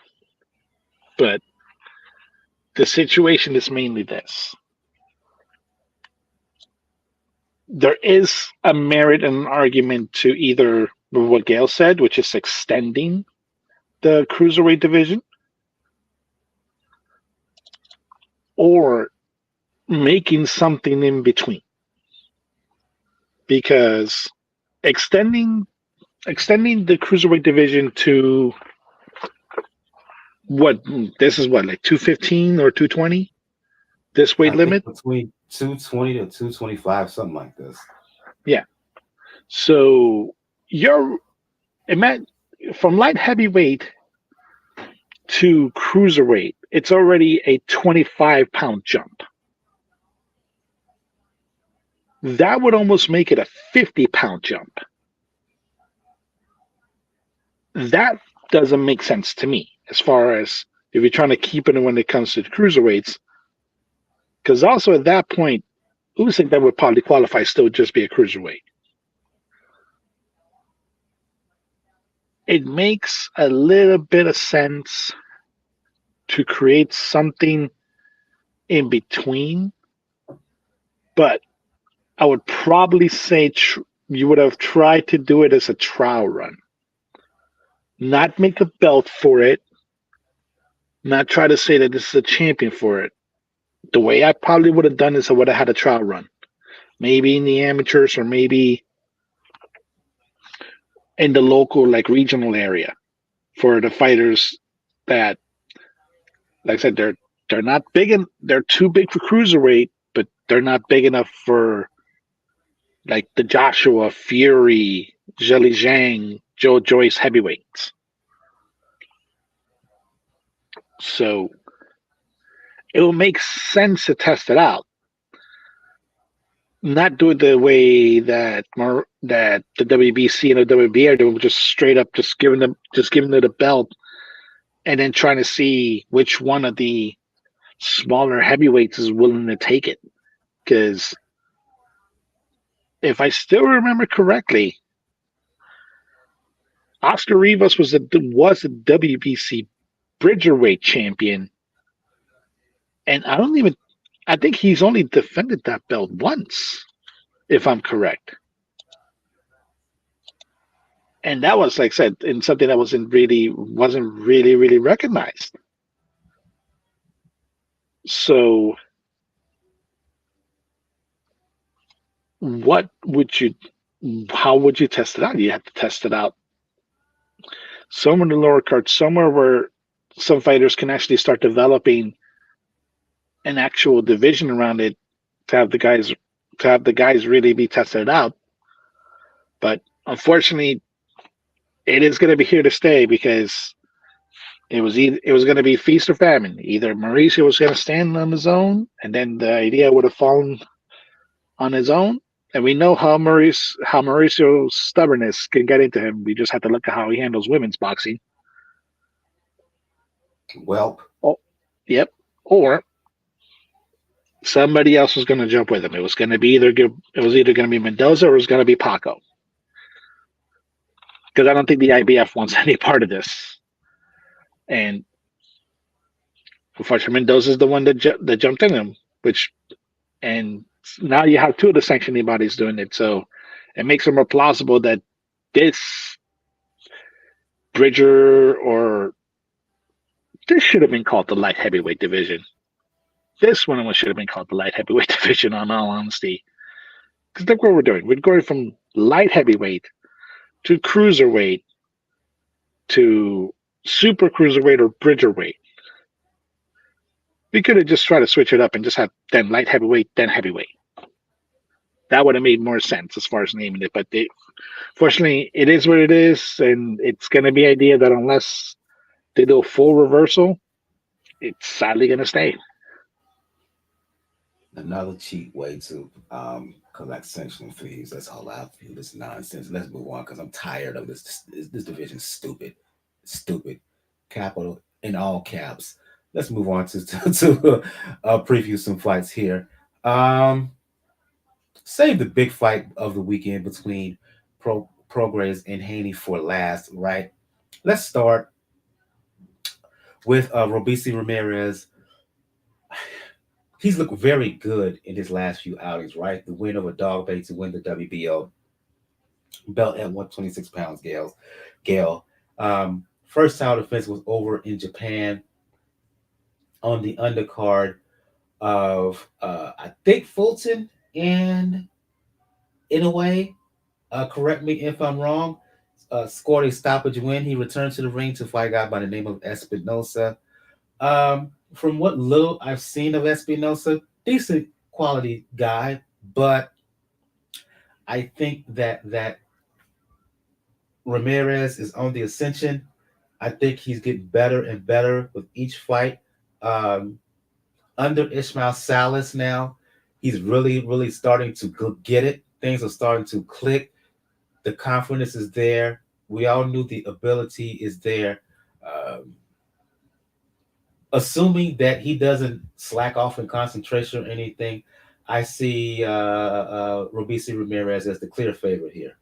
But the situation is mainly this. There is a merit and an argument to either what Gail said, which is extending the cruiserweight division, or making something in between. Because extending the cruiserweight division to this is like 215 or 220, this weight limit between 220 to 225, something like this. Yeah. So from light heavyweight to cruiserweight, it's already a 25-pound jump. That would almost make it a 50-pound jump. That doesn't make sense to me as far as if you're trying to keep it when it comes to the cruiserweights. Because also at that point, Usyk that would probably qualify still just be a cruiserweight. It makes a little bit of sense to create something in between, but I would probably say you would have tried to do it as a trial run. Not make a belt for it, not try to say that this is a champion for it. The way I probably would have done is I would have had a trial run. Maybe in the amateurs or maybe in the local, like regional area for the fighters that, like I said, they're not big and they're too big for cruiserweight, but they're not big enough for like the Joshua, Fury, Zheli Zhang, Joe Joyce heavyweights. So it will make sense to test it out. Not do it the way that the WBC and the WBA are doing, just straight up just giving them the belt, and then trying to see which one of the smaller heavyweights is willing to take it. Because if I still remember correctly, Oscar Rivas was a WBC Bridgerweight champion, and I think he's only defended that belt once, if I'm correct. And that was, like I said, in something that wasn't really recognized. So how would you test it out? You have to test it out somewhere in the lower card, somewhere where some fighters can actually start developing an actual division around it to have the guys really be tested out. But unfortunately, it is going to be here to stay because it was going to be feast or famine. Either Mauricio was going to stand on his own, and then the idea would have fallen on his own. And we know how Mauricio's stubbornness can get into him. We just have to look at how he handles women's boxing. Well, Yep. Or somebody else was going to jump with him. It was going to be either going to be Mendoza or it was going to be Paco. Because I don't think the IBF wants any part of this. And unfortunately, Mendoza is the one that jumped in him, and now you have two of the sanctioning bodies doing it. So it makes it more plausible that this Bridger this should have been called the light heavyweight division. This one should have been called the light heavyweight division, on all honesty. Because look what we're doing. We're going from light heavyweight to cruiserweight to super cruiserweight or Bridger weight. We could have just tried to switch it up and just have then light heavyweight, then heavyweight. That would have made more sense as far as naming it. But fortunately, it is what it is, and it's going to be idea that unless they do a full reversal, it's sadly going to stay. Another cheap way to collect sanctioning fees. That's all I feel. This nonsense. Let's move on because I'm tired of this. This division is stupid. Capital in all caps. Let's move on to preview some fights here. Save the big fight of the weekend between Prograis and Haney for last, right? Let's start with Robeisy Ramirez. He's looked very good in his last few outings, right? The win over Dogbay to win the WBO belt at 126 pounds, Gail. First title defense was over in Japan on the undercard of, I think, Fulton and Inoue. Correct me if I'm wrong. Scored a stoppage win. He returned to the ring to fight a guy by the name of Espinoza. From what little I've seen of Espinoza, decent quality guy, but I think that Ramirez is on the ascension. I think he's getting better and better with each fight. Under Ismael Salas now, he's really, really starting to get it. Things are starting to click. The confidence is there. We all knew the ability is there. Assuming that he doesn't slack off in concentration or anything, I see Robeisy Ramirez as the clear favorite here.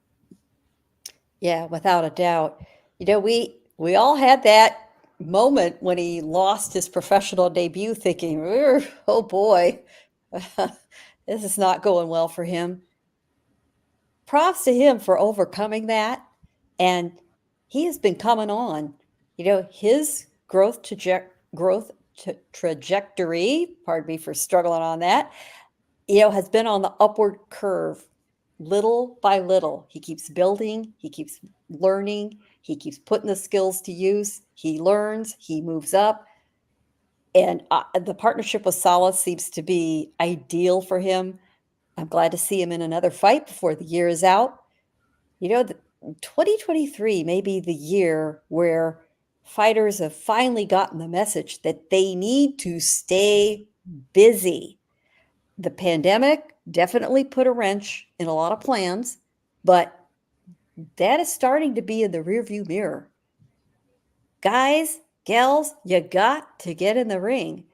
Yeah, without a doubt. You know, we all had that moment when he lost his professional debut thinking, oh boy, this is not going well for him. Props to him for overcoming that. And he has been coming on. You know, his growth trajectory, pardon me for struggling on that, you know, has been on the upward curve. Little by little, he keeps building, he keeps learning, he keeps putting the skills to use, he learns, he moves up. And the partnership with Salas seems to be ideal for him. I'm glad to see him in another fight before the year is out. You know, 2023 may be the year where fighters have finally gotten the message that they need to stay busy. The pandemic definitely put a wrench in a lot of plans, but that is starting to be in the rearview mirror. Guys, gals, you got to get in the ring.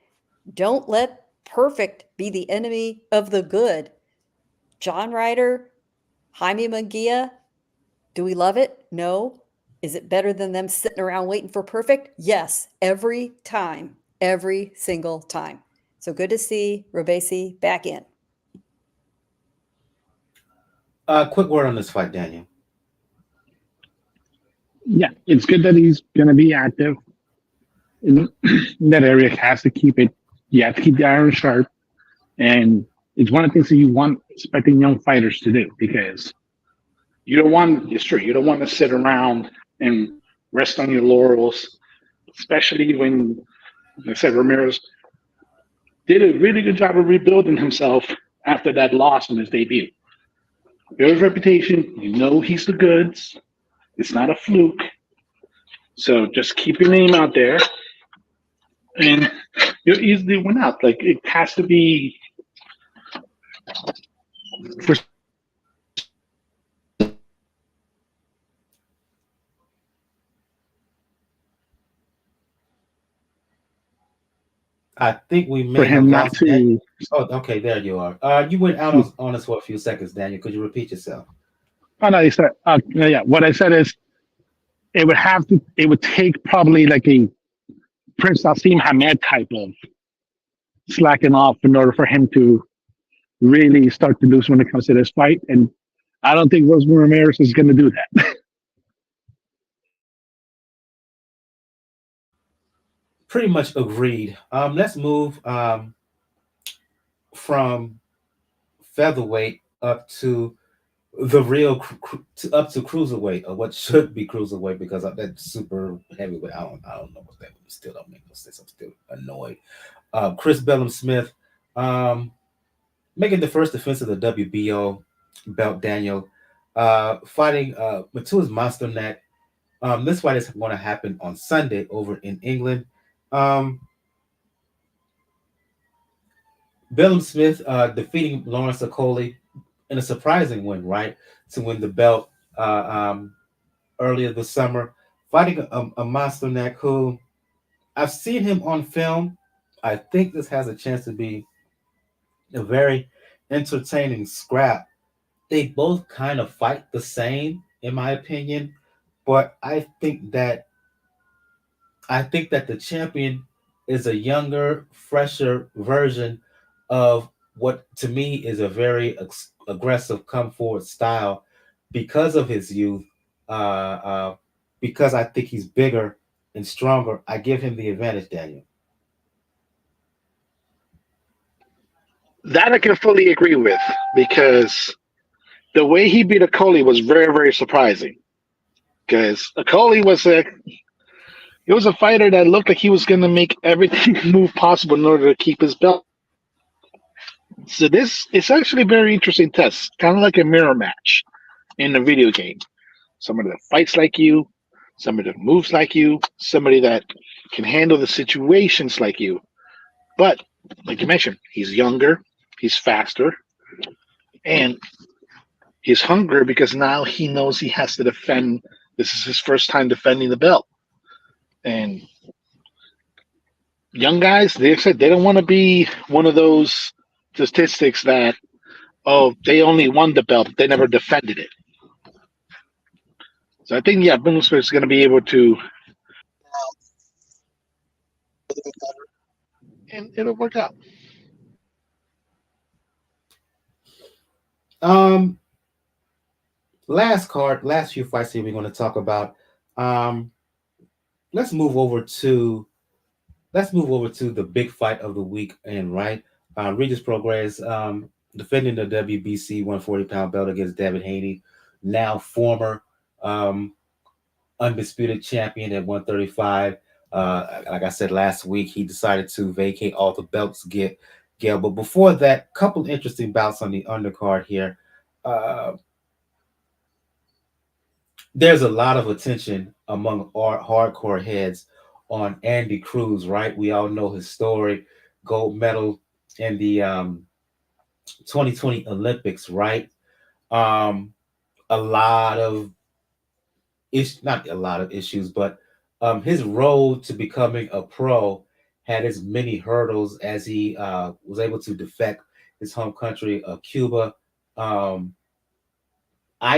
Don't let perfect be the enemy of the good. John Ryder, Jaime Munguia, do we love it? No. Is it better than them sitting around waiting for perfect? Yes, every time, every single time. So good to see Robeisy back in. Quick word on this fight, Daniel. Yeah, it's good that he's going to be active in that area. You have to keep the iron sharp. And It's one of the things that you want expecting young fighters to do, because you don't want, it's true, you don't want to sit around and rest on your laurels, especially when, like I said, Ramirez did a really good job of rebuilding himself after that loss in his debut. Build his reputation, you know he's the goods. It's not a fluke. So just keep your name out there, and you'll easily win out. Like, it has to be for. I think we For may have him not lost Daniel. to. Oh, okay, there you are. You went out on us for a few seconds, Daniel. Could you repeat yourself? Oh no, you said. Yeah, what I said is it would have to. It would take probably like a Prince Nassim Hamed type of slacking off in order for him to really start to lose when it comes to this fight, and I don't think Rosemary Ramirez is going to do that. Pretty much agreed. Let's move from featherweight up to the real up to cruiserweight, or what should be cruiserweight, because that's super heavyweight. I don't know what that would still don't make no sense. I'm still annoyed. Chris Billam-Smith making the first defense of the WBO belt. Daniel fighting Mateusz Masternak. This fight is going to happen on Sunday over in England. Billam-Smith defeating Lawrence Okoli in a surprising win, right? To win the belt earlier this summer. Fighting a Masternak who I've seen him on film. I think this has a chance to be a very entertaining scrap. They both kind of fight the same, in my opinion, but I think that the champion is a younger, fresher version of what to me is a very aggressive come forward style because of his youth. Because I think he's bigger and stronger, I give him the advantage, Daniel. That I can fully agree with, because the way he beat Okoli was very, very surprising. Because Okoli was a fighter that looked like he was going to make everything move possible in order to keep his belt. So this is actually a very interesting test, kind of like a mirror match in a video game. Somebody that fights like you, somebody that moves like you, somebody that can handle the situations like you. But like you mentioned, he's younger, he's faster, and he's hungry because now he knows he has to defend. This is his first time defending the belt. And young guys, they said they don't want to be one of those statistics that, oh, they only won the belt, they never defended it. So I think, yeah, Billam-Smith is going to be able to, and it'll work out. Last few fights here we're going to talk about. Let's move over to the big fight of the week, and right, Regis Prograis defending the WBC 140-pound belt against Devin Haney, now former undisputed champion at 135. Like I said last week, he decided to vacate all the belts, Gill. But before that, couple interesting bouts on the undercard here. There's a lot of attention among our hardcore heads on Andy Cruz, right? We all know his story, gold medal in the 2020 Olympics, right? A lot of not a lot of issues, but his road to becoming a pro had as many hurdles as he was able to defect his home country of Cuba. I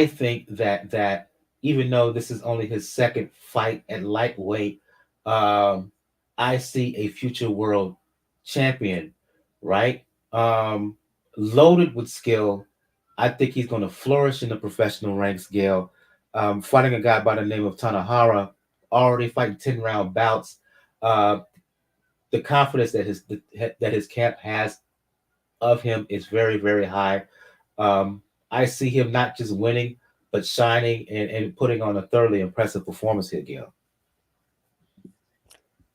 think that even though this is only his second fight at lightweight, I see a future world champion, right? Loaded with skill. I think he's going to flourish in the professional ranks, Gill. Fighting a guy by the name of Tanahara, already fighting 10-round bouts. The confidence that his camp has of him is very, very high. I see him not just winning, but shining and putting on a thoroughly impressive performance here, Gil.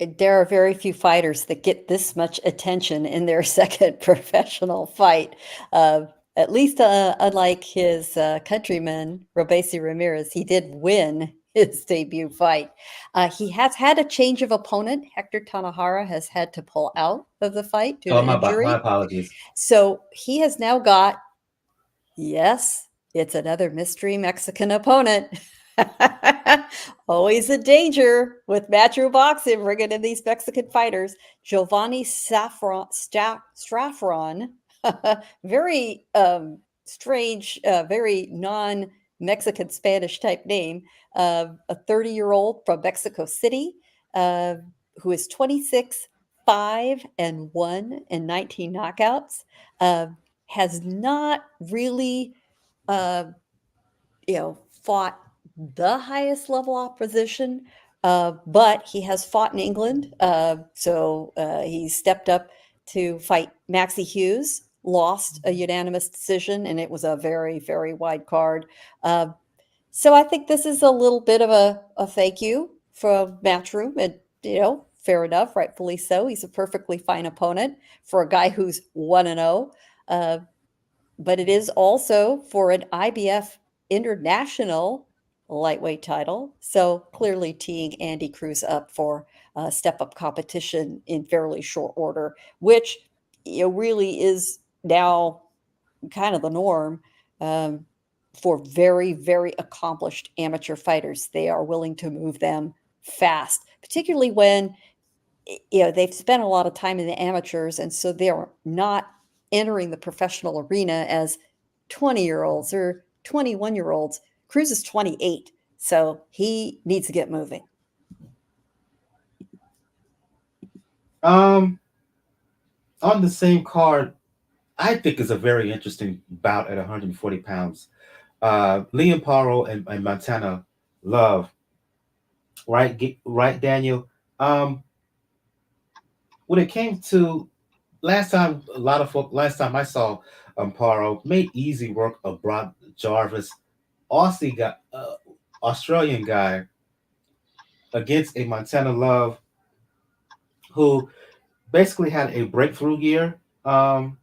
There are very few fighters that get this much attention in their second professional fight. At least, unlike his countryman, Robeisy Ramirez, he did win his debut fight. He has had a change of opponent. Hector Tanahara has had to pull out of the fight due Oh, to my injury. apologies. So he has now got, yes, it's another mystery Mexican opponent. Always a danger with matchroom boxing, bringing in these Mexican fighters. Giovanni Straffron, very strange, very non-Mexican Spanish type name, a 30-year-old from Mexico City who is 26, 5-1 and 19 knockouts, has not really fought the highest level opposition, but he has fought in England. So he stepped up to fight Maxie Hughes, lost a unanimous decision, and it was a very, very wide card. So I think this is a little bit of a thank you from Matchroom, and fair enough, rightfully so. He's a perfectly fine opponent for a guy who's 1-0. But it is also for an IBF international lightweight title. So clearly teeing Andy Cruz up for step-up competition in fairly short order, which really is now kind of the norm for very, very accomplished amateur fighters. They are willing to move them fast, particularly when they've spent a lot of time in the amateurs, and so they're not entering the professional arena as 20-year-olds or 21-year-olds. Cruz is 28, so he needs to get moving. On the same card, I think is a very interesting bout at 140 pounds. Liam Paro and Montana Love, right, Daniel. When it came to last time, last time I saw Paro made easy work of Brock Jarvis, Aussie guy, Australian guy, against a Montana Love who basically had a breakthrough year. Starting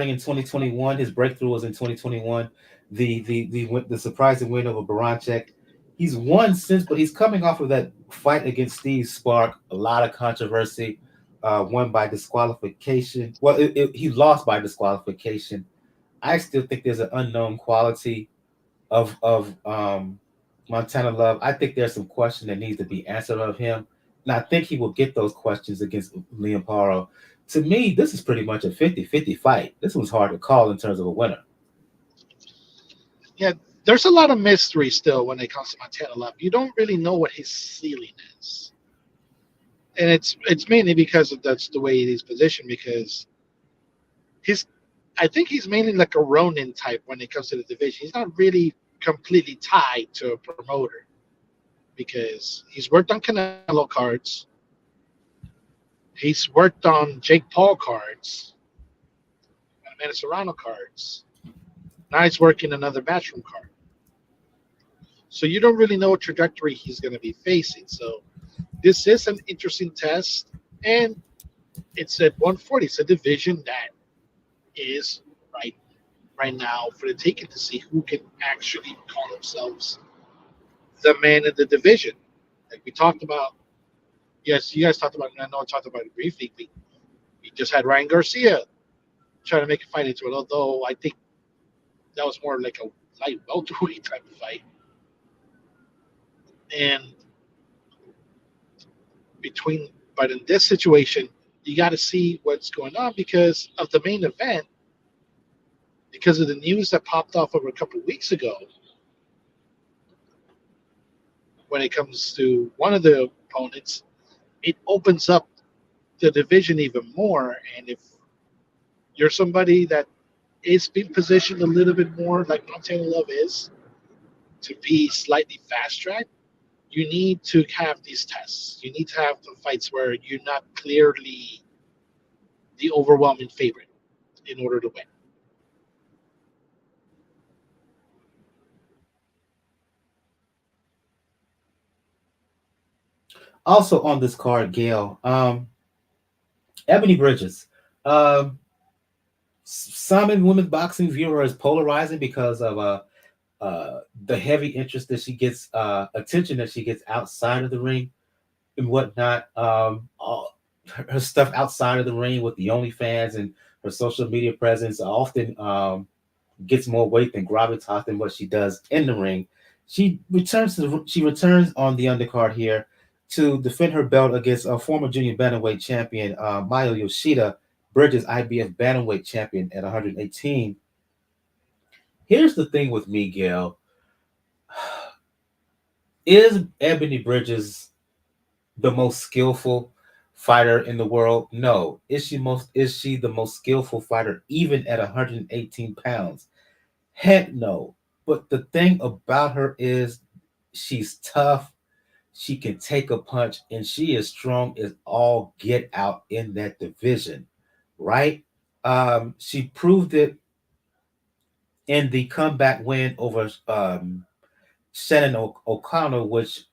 in 2021, his breakthrough was in 2021. The surprising win over Baranchek. He's won since, but he's coming off of that fight against Steve Spark. A lot of controversy. Won by disqualification. Well, he lost by disqualification. I still think there's an unknown quality of Montana Love. I think there's some question that needs to be answered of him, and I think he will get those questions against Liam Paro. To me, this is pretty much a 50-50 fight. This one's hard to call in terms of a winner. Yeah, there's a lot of mystery still when it comes to Montana Love. You don't really know what his ceiling is. And it's mainly because that's the way he's positioned, because I think he's mainly like a Ronin type when it comes to the division. He's not really completely tied to a promoter because he's worked on Canelo cards. He's worked on Jake Paul cards, Amanda Serrano cards. Now he's working another Matchroom card. So you don't really know what trajectory he's going to be facing. So this is an interesting test, and it's at 140. It's a division that is right now for the taking to see who can actually call themselves the man of the division. Like we talked about. Yes, you guys talked about it. I know I talked about it briefly. We just had Ryan Garcia trying to make a fight into it, although I think that was more like a light welterweight type of fight. And but in this situation, you got to see what's going on because of the main event, because of the news that popped off over a couple of weeks ago. When it comes to one of the opponents, it opens up the division even more. And if you're somebody that is being positioned a little bit more like Montana Love is to be slightly fast tracked, you need to have these tests. You need to have the fights where you're not clearly the overwhelming favorite in order to win. Also on this card, Gail, Ebony Bridges. Um, some in women's boxing view her as polarizing because of the heavy interest that she gets, attention that she gets outside of the ring and whatnot. Her stuff outside of the ring with the OnlyFans and her social media presence often gets more weight than gravitas than what she does in the ring. She returns on the undercard here to defend her belt against a former junior bantamweight champion, Mayo Yoshida, Bridges IBF bantamweight champion at 118. Here's the thing with me, Gail. Is Ebony Bridges the most skillful fighter in the world? No. Is she the most skillful fighter even at 118 pounds? Heck no. But the thing about her is she's tough. She can take a punch, and she is strong as all get out in that division, right? She proved it in the comeback win over Shannon O'Connell, which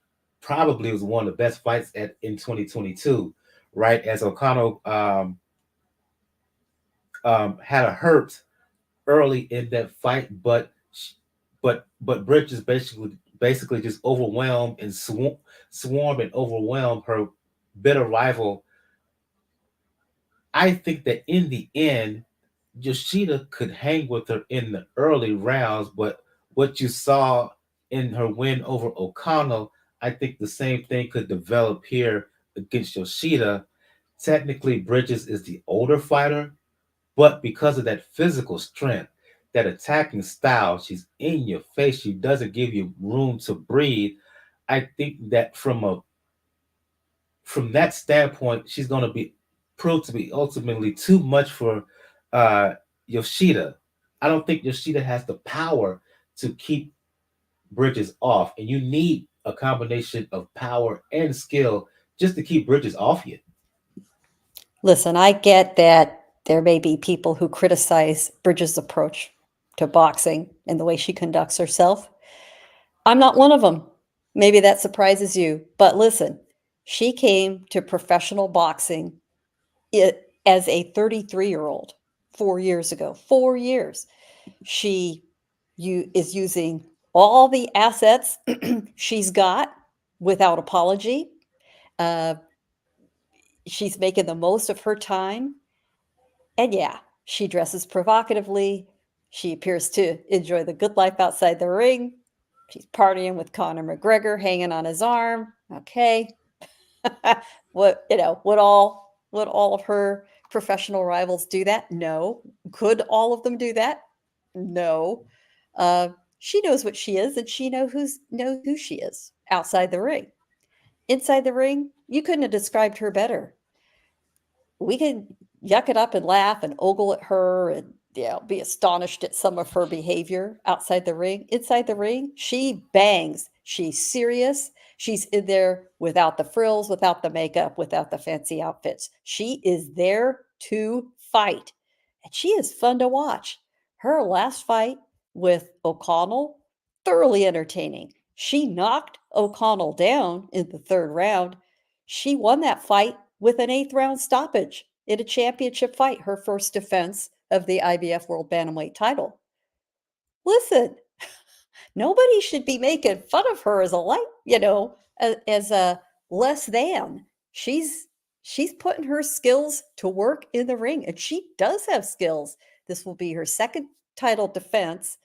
probably was one of the best fights in 2022, right? As O'Connell had a hurt early in that fight, but Bridges basically just overwhelmed and swarmed and overwhelmed her bitter rival. I think that in the end, Yoshida could hang with her in the early rounds, but what you saw in her win over O'Connell, I think the same thing could develop here against Yoshida. Technically, Bridges is the older fighter, but because of that physical strength, that attacking style, she's in your face, she doesn't give you room to breathe. I think that from that standpoint, she's going to be proved to be ultimately too much for Yoshida. I don't think Yoshida has the power to keep Bridges off, and you need a combination of power and skill just to keep Bridges off you. Listen, I get that there may be people who criticize Bridges' approach to boxing and the way she conducts herself. I'm not one of them. Maybe that surprises you. But listen, she came to professional boxing as a 33-year-old 4 years ago. 4 years. She is using all the assets she's got without apology. She's making the most of her time. And yeah, she dresses provocatively. She appears to enjoy the good life outside the ring. She's partying with Conor McGregor, hanging on his arm. Okay. Would all of her professional rivals do that? No. Could all of them do that? No. She knows what she is, and she knows who she is outside the ring. Inside the ring, you couldn't have described her better. We can yuck it up and laugh and ogle at her and be astonished at some of her behavior outside the ring. Inside the ring, she bangs. She's serious. She's in there without the frills, without the makeup, without the fancy outfits. She is there to fight. And she is fun to watch. Her last fight with O'Connell, thoroughly entertaining. She knocked O'Connell down in the third round. She won that fight with an 8th round stoppage in a championship fight, her first defense of the IBF World Bantamweight title. Listen, nobody should be making fun of her as as a less than. She's putting her skills to work in the ring, and she does have skills. This will be her second title defense.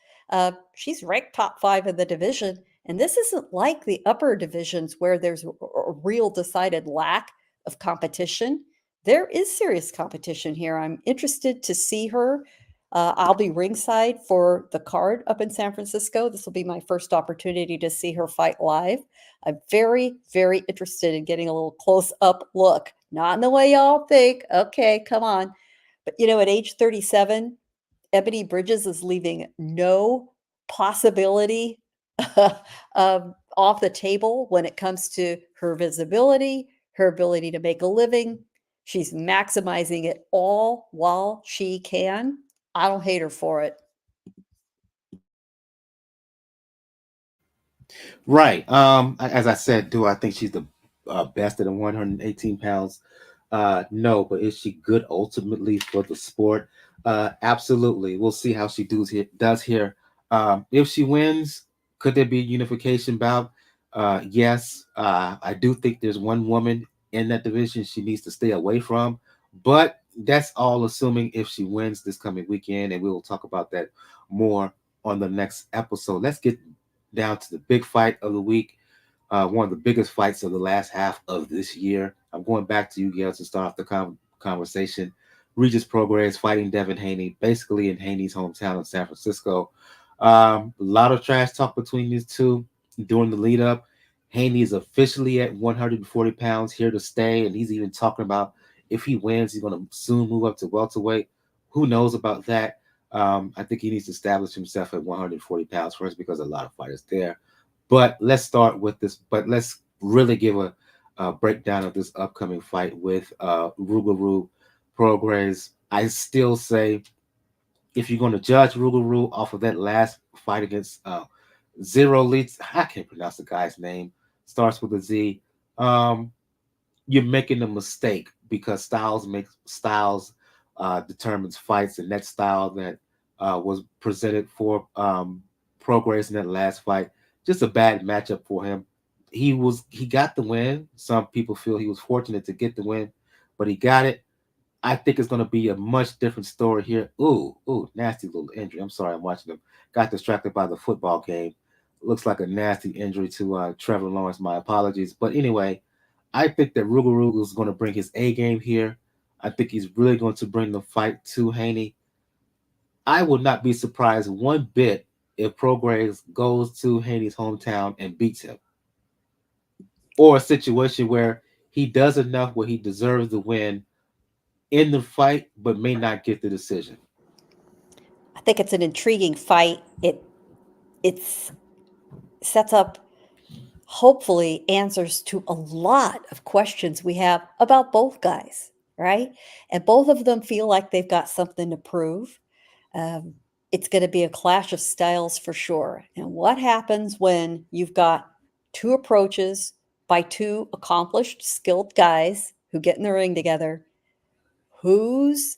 She's ranked top 5 in the division, and this isn't like the upper divisions where there's a real decided lack of competition. There is serious competition here. I'm interested to see her. I'll be ringside for the card up in San Francisco. This will be my first opportunity to see her fight live. I'm very, very interested in getting a little close-up look. Not in the way y'all think. Okay, come on. But, at age 37, Ebony Bridges is leaving no possibility off the table when it comes to her visibility, her ability to make a living. She's maximizing it all while she can. I don't hate her for it. Right. As I said, do I think she's the best at the 118 pounds? No, but is she good ultimately for the sport? Absolutely. We'll see how she does here. If she wins, could there be a unification bout? Yes. I do think there's one woman in that division she needs to stay away from, but that's all assuming if she wins this coming weekend, and we will talk about that more on the next episode. Let's get down to the big fight of the week, one of the biggest fights of the last half of this year. I'm going back to you, Gail, to start off the conversation. Regis Prograis fighting Devin Haney, basically in Haney's hometown in San Francisco. A lot of trash talk between these two during the lead up. Haney is officially at 140 pounds, here to stay, and he's even talking about if he wins, he's going to soon move up to welterweight. Who knows about that? I think he needs to establish himself at 140 pounds first because a lot of fighters there. But let's start with this. But let's really give a breakdown of this upcoming fight with Rougarou Prograis. I still say if you're going to judge Rougarou off of that last fight against Zero Leads, I can't pronounce the guy's name. Starts with a Z. You're making a mistake because styles determines fights, and that style that was presented for Prograis in that last fight, just a bad matchup for him. He got the win. Some people feel he was fortunate to get the win, but he got it. I think it's going to be a much different story here. Ooh, nasty little injury. I'm sorry, I'm watching them. Got distracted by the football game. Looks like a nasty injury to Trevor Lawrence. My apologies. But anyway, I think that Rougarou is going to bring his A game here. I think he's really going to bring the fight to Haney. I would not be surprised one bit if Prograis goes to Haney's hometown and beats him. Or a situation where he does enough where he deserves the win in the fight, but may not get the decision. I think it's an intriguing fight. It sets up, hopefully, answers to a lot of questions we have about both guys, right? And both of them feel like they've got something to prove. It's going to be a clash of styles for sure. And what happens when you've got two approaches by two accomplished, skilled guys who get in the ring together? Who's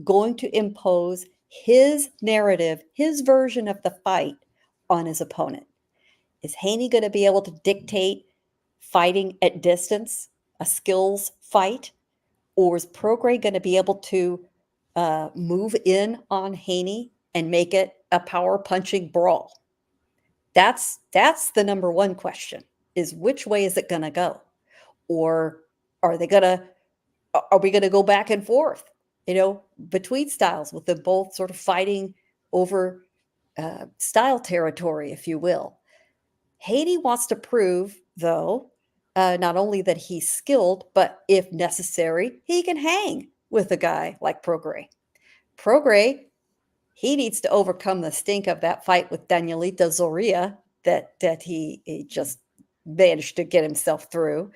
going to impose his narrative, his version of the fight on his opponent? Is Haney going to be able to dictate fighting at distance, a skills fight? Or is Prograis going to be able to move in on Haney and make it a power punching brawl? That's the number one question, is which way is it going to go? Or are we going to go back and forth, between styles, with them both sort of fighting over style territory, if you will? Haney wants to prove, though, not only that he's skilled, but if necessary, he can hang with a guy like Prograis. Prograis, he needs to overcome the stink of that fight with Danielita Zorrilla that he just managed to get himself through.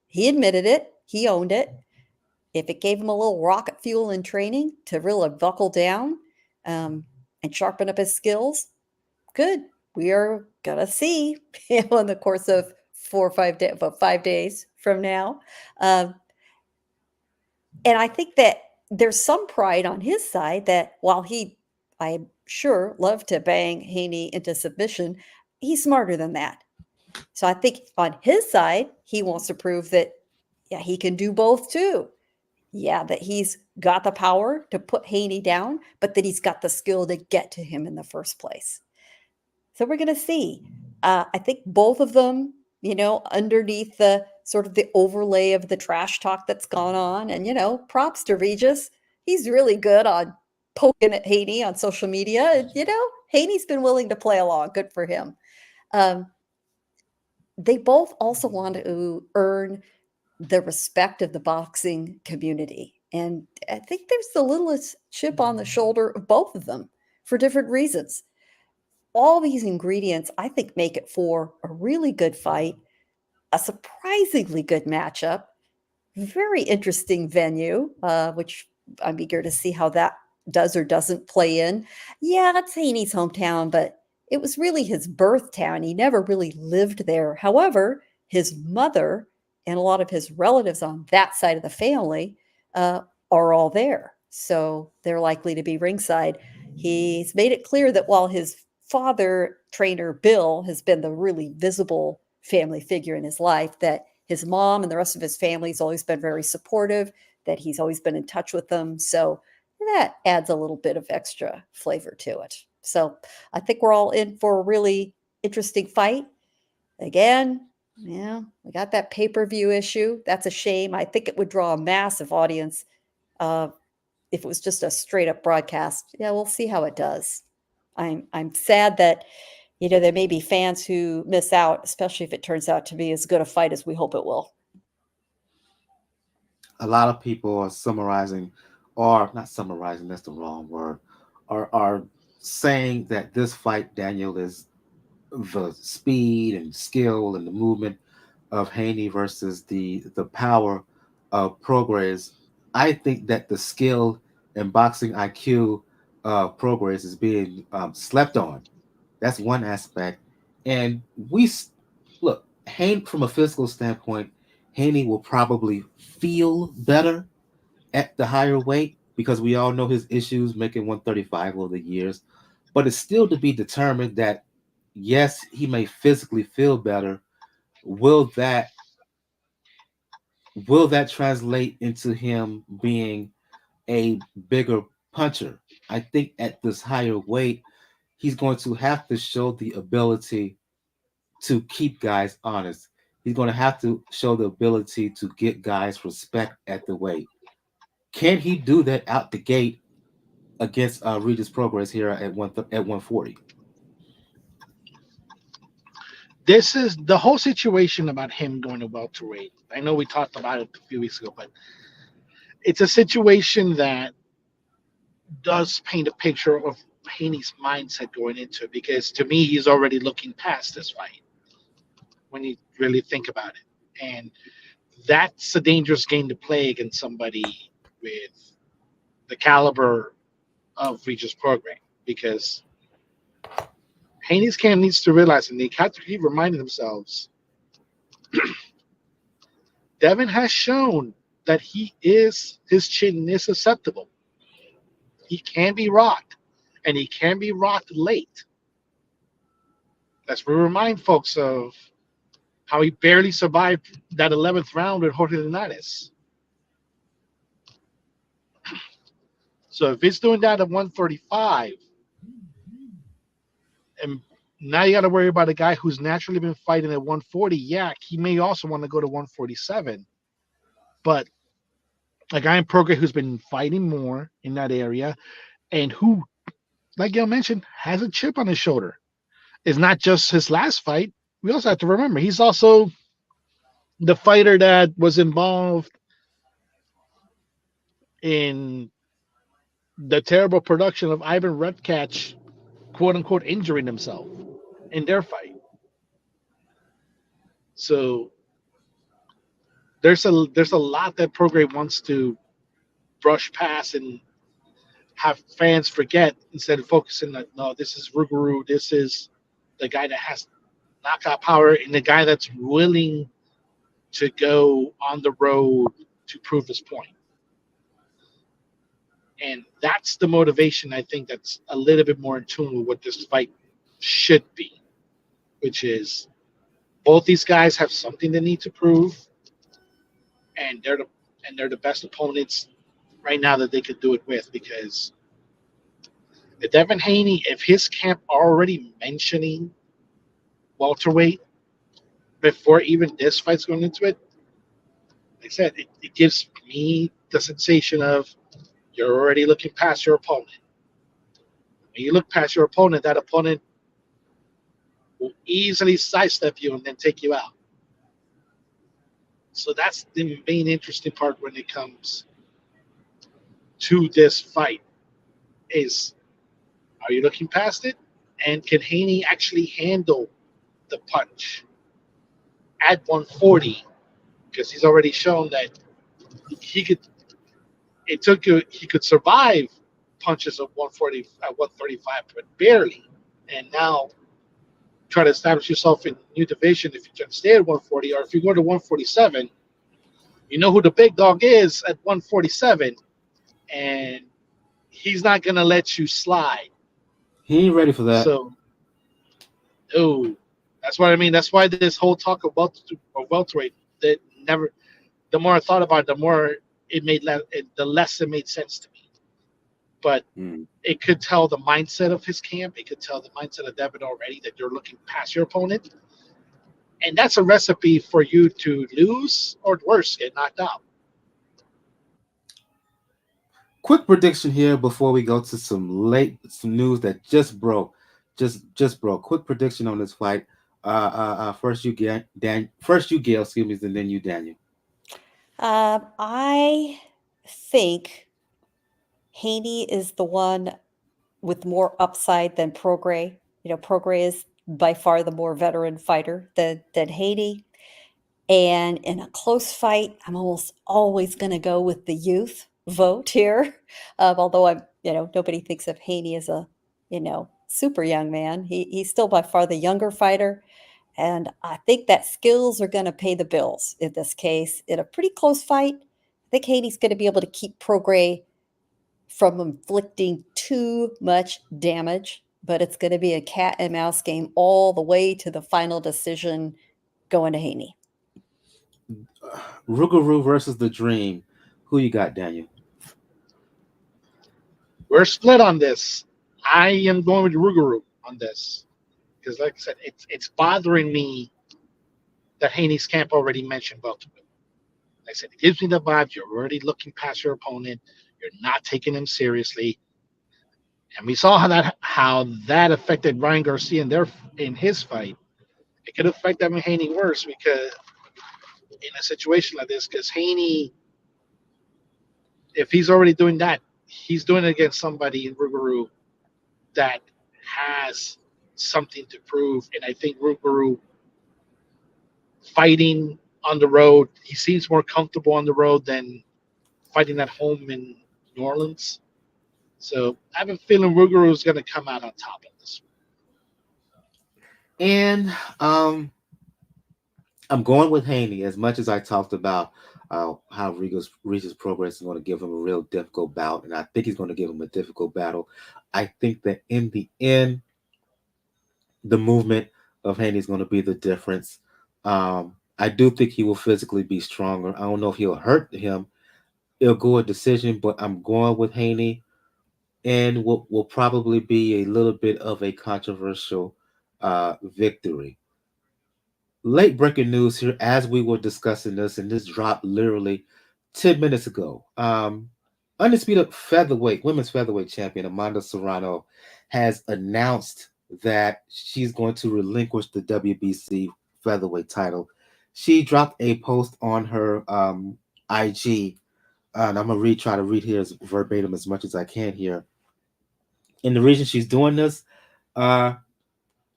He admitted it. He owned it. If it gave him a little rocket fuel in training to really buckle down and sharpen up his skills, good. We are going to see in the course of 5 days from now. And I think that there's some pride on his side that while I'm sure, loved to bang Haney into submission, he's smarter than that. So I think on his side, he wants to prove that, yeah, he can do both too. Yeah, that he's got the power to put Haney down, but that he's got the skill to get to him in the first place. So we're going to see. I think both of them, underneath the sort of the overlay of the trash talk that's gone on, and, props to Regis. He's really good on poking at Haney on social media. And, Haney's been willing to play along. Good for him. They both also want to earn the respect of the boxing community. And I think there's the littlest chip on the shoulder of both of them for different reasons. All these ingredients, I think, make it for a really good fight, a surprisingly good matchup, very interesting venue, which I'm eager to see how that does or doesn't play in. Yeah, that's Haney's hometown, but it was really his birth town. He never really lived there. However, his mother and a lot of his relatives on that side of the family are all there. So they're likely to be ringside. He's made it clear that while his father, trainer Bill, has been the really visible family figure in his life, that his mom and the rest of his family's always been very supportive, that he's always been in touch with them. So that adds a little bit of extra flavor to it. So I think we're all in for a really interesting fight. Again, yeah, we got that pay-per-view issue. That's a shame. I think it would draw a massive audience if it was just a straight up broadcast. Yeah, we'll see how it does. I'm sad that there may be fans who miss out, especially if it turns out to be as good a fight as we hope it will. A lot of people are summarizing, or not summarizing, that's the wrong word, are saying that this fight, Daniel, is the speed and skill and the movement of Haney versus the power of Prograis. I think that the skill and boxing IQ of Prograis is being slept on. That's one aspect. And look, Haney, from a physical standpoint, Haney will probably feel better at the higher weight because we all know his issues making 135 over the years. But it's still to be determined that, yes, he may physically feel better. Will that translate into him being a bigger puncher? I think at this higher weight, he's going to have to show the ability to keep guys honest. He's going to have to show the ability to get guys respect at the weight. Can he do that out the gate against Regis Prograis here at 140? This is the whole situation about him going to welterweight. I know we talked about it a few weeks ago, but it's a situation that does paint a picture of Haney's mindset going into it, because to me, he's already looking past this fight when you really think about it. And that's a dangerous game to play against somebody with the caliber of Regis Prograis, because Haney's camp needs to realize, and they have to keep reminding themselves, Devin has shown that his chin is susceptible. He can be rocked, and he can be rocked late. Let's remind folks of how he barely survived that 11th round with Jorge Linares. So if it's doing that at 135, and now you got to worry about a guy who's naturally been fighting at 140. Yeah, he may also want to go to 147. But a guy in Prograis who's been fighting more in that area and who, like Gail mentioned, has a chip on his shoulder. It's not just his last fight. We also have to remember he's also the fighter that was involved in the terrible production of Ivan Redkach, quote unquote, injuring himself in their fight. So there's a lot that Prograis wants to brush past and have fans forget, instead of focusing on, no, this is Rougarou, this is the guy that has knockout power and the guy that's willing to go on the road to prove his point. And that's the motivation, I think, that's a little bit more in tune with what this fight should be, which is both these guys have something they need to prove, and they're the best opponents right now that they could do it with, because the Devin Haney, if his camp already mentioning welterweight before even this fight's going into it, like I said, it gives me the sensation of you're already looking past your opponent. When you look past your opponent, that opponent will easily sidestep you and then take you out. So that's the main interesting part when it comes to this fight is, are you looking past it? And can Haney actually handle the punch at 140? Because he's already shown that he could. It took you. He could survive punches of 140 at 135, but barely. And now try to establish yourself in a new division if you can stay at 140, or if you go to 147, you know who the big dog is at 147, and he's not gonna let you slide. He ain't ready for that. So, oh, that's what I mean. That's why this whole talk about welterweight that never. The more I thought about it, the more the less it made sense to me. But it could tell the mindset of his camp. It could tell the mindset of Devin already that you're looking past your opponent, and that's a recipe for you to lose or worse, get knocked out. Quick prediction here before we go to some news that just broke. Just broke. Quick prediction on this fight. First you Gail, excuse me, and then you, Daniel. I think Haney is the one with more upside than Prograis. Prograis is by far the more veteran fighter than Haney. And in a close fight, I'm almost always going to go with the youth vote here. Although nobody thinks of Haney as a, super young man. He's still by far the younger fighter. And I think that skills are going to pay the bills in this case. In a pretty close fight, I think Haney's going to be able to keep Prograis from inflicting too much damage. But it's going to be a cat and mouse game all the way to the final decision going to Haney. Rougarou versus the Dream. Who you got, Daniel? We're split on this. I am going with Rougarou on this because, like I said, it's bothering me that Haney's camp already mentioned welterweight. Like I said, it gives me the vibe you're already looking past your opponent. You're not taking him seriously, and we saw how that affected Ryan Garcia in his fight. It could affect Devin Haney worse because in a situation like this, because Haney, if he's already doing that, he's doing it against somebody in Rougarou that has something to prove. And I think Rougarou fighting on the road, he seems more comfortable on the road than fighting at home in New Orleans. So I have a feeling Rougarou is going to come out on top of this. And I'm going with Haney as much as I talked about how Regis Prograis is going to give him a real difficult bout, and I think he's going to give him a difficult battle. I think that in the end, the movement of Haney is going to be the difference. I do think he will physically be stronger. I don't know if he'll hurt him. It'll go a decision, but I'm going with Haney, and will probably be a little bit of a controversial victory. Late breaking news here as we were discussing this, and this dropped literally 10 minutes ago. Undisputed women's featherweight champion Amanda Serrano has announced that she's going to relinquish the WBC featherweight title. She dropped a post on her IG, and I'm going to try to read here as verbatim as much as I can here. And the reason she's doing this,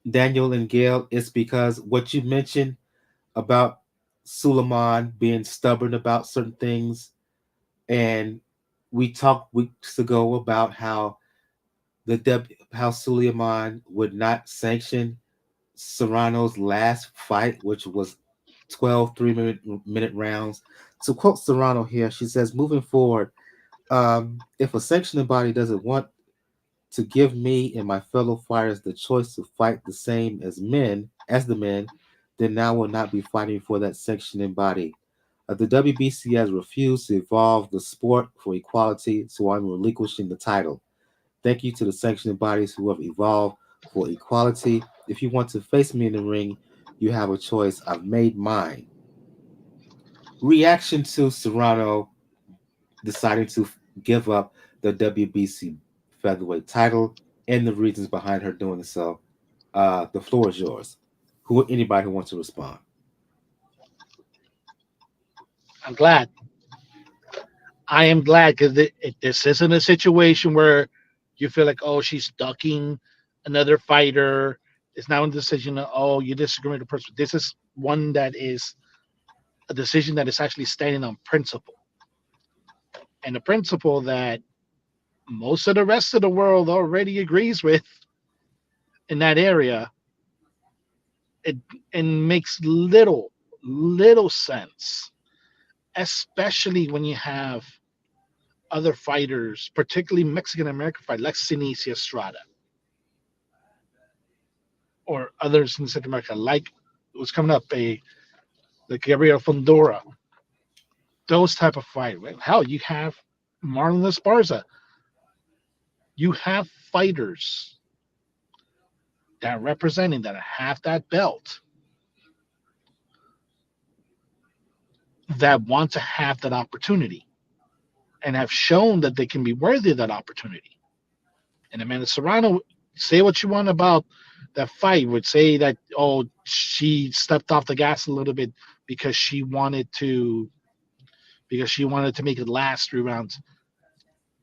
Daniel and Gail, is because what you mentioned about Suleiman being stubborn about certain things, and we talked weeks ago about how Suleiman would not sanction Serrano's last fight, which was 12 3-minute rounds. To quote Serrano here, she says, moving forward, if a sanctioning body doesn't want to give me and my fellow fighters the choice to fight the same as the men, then I will not be fighting for that sanctioning body. The WBC has refused to evolve the sport for equality, so I'm relinquishing the title. Thank you to the sanctioning bodies who have evolved for equality. If you want to face me in the ring, you have a choice. I've made mine. Reaction to Serrano deciding to give up the WBC featherweight title and the reasons behind her doing so. The floor is yours. Anybody who wants to respond. I'm glad. I am glad because this isn't a situation where you feel like, oh, she's ducking another fighter. It's not a decision of, oh, you disagree with the person. This is one that is a decision that is actually standing on principle. and a principle that most of the rest of the world already agrees with in that area. It makes little sense, especially when you have other fighters, particularly Mexican American fighters like Sinise Estrada or others in Central America, like what's coming up, like Gabriel Fondora, those type of fighters. Hell, you have Marlon Esparza. You have fighters that representing that have that belt that want to have that opportunity and have shown that they can be worthy of that opportunity. And Amanda Serrano, say what you want about that fight, would say that, oh, she stepped off the gas a little bit because she wanted to make it last 3 rounds.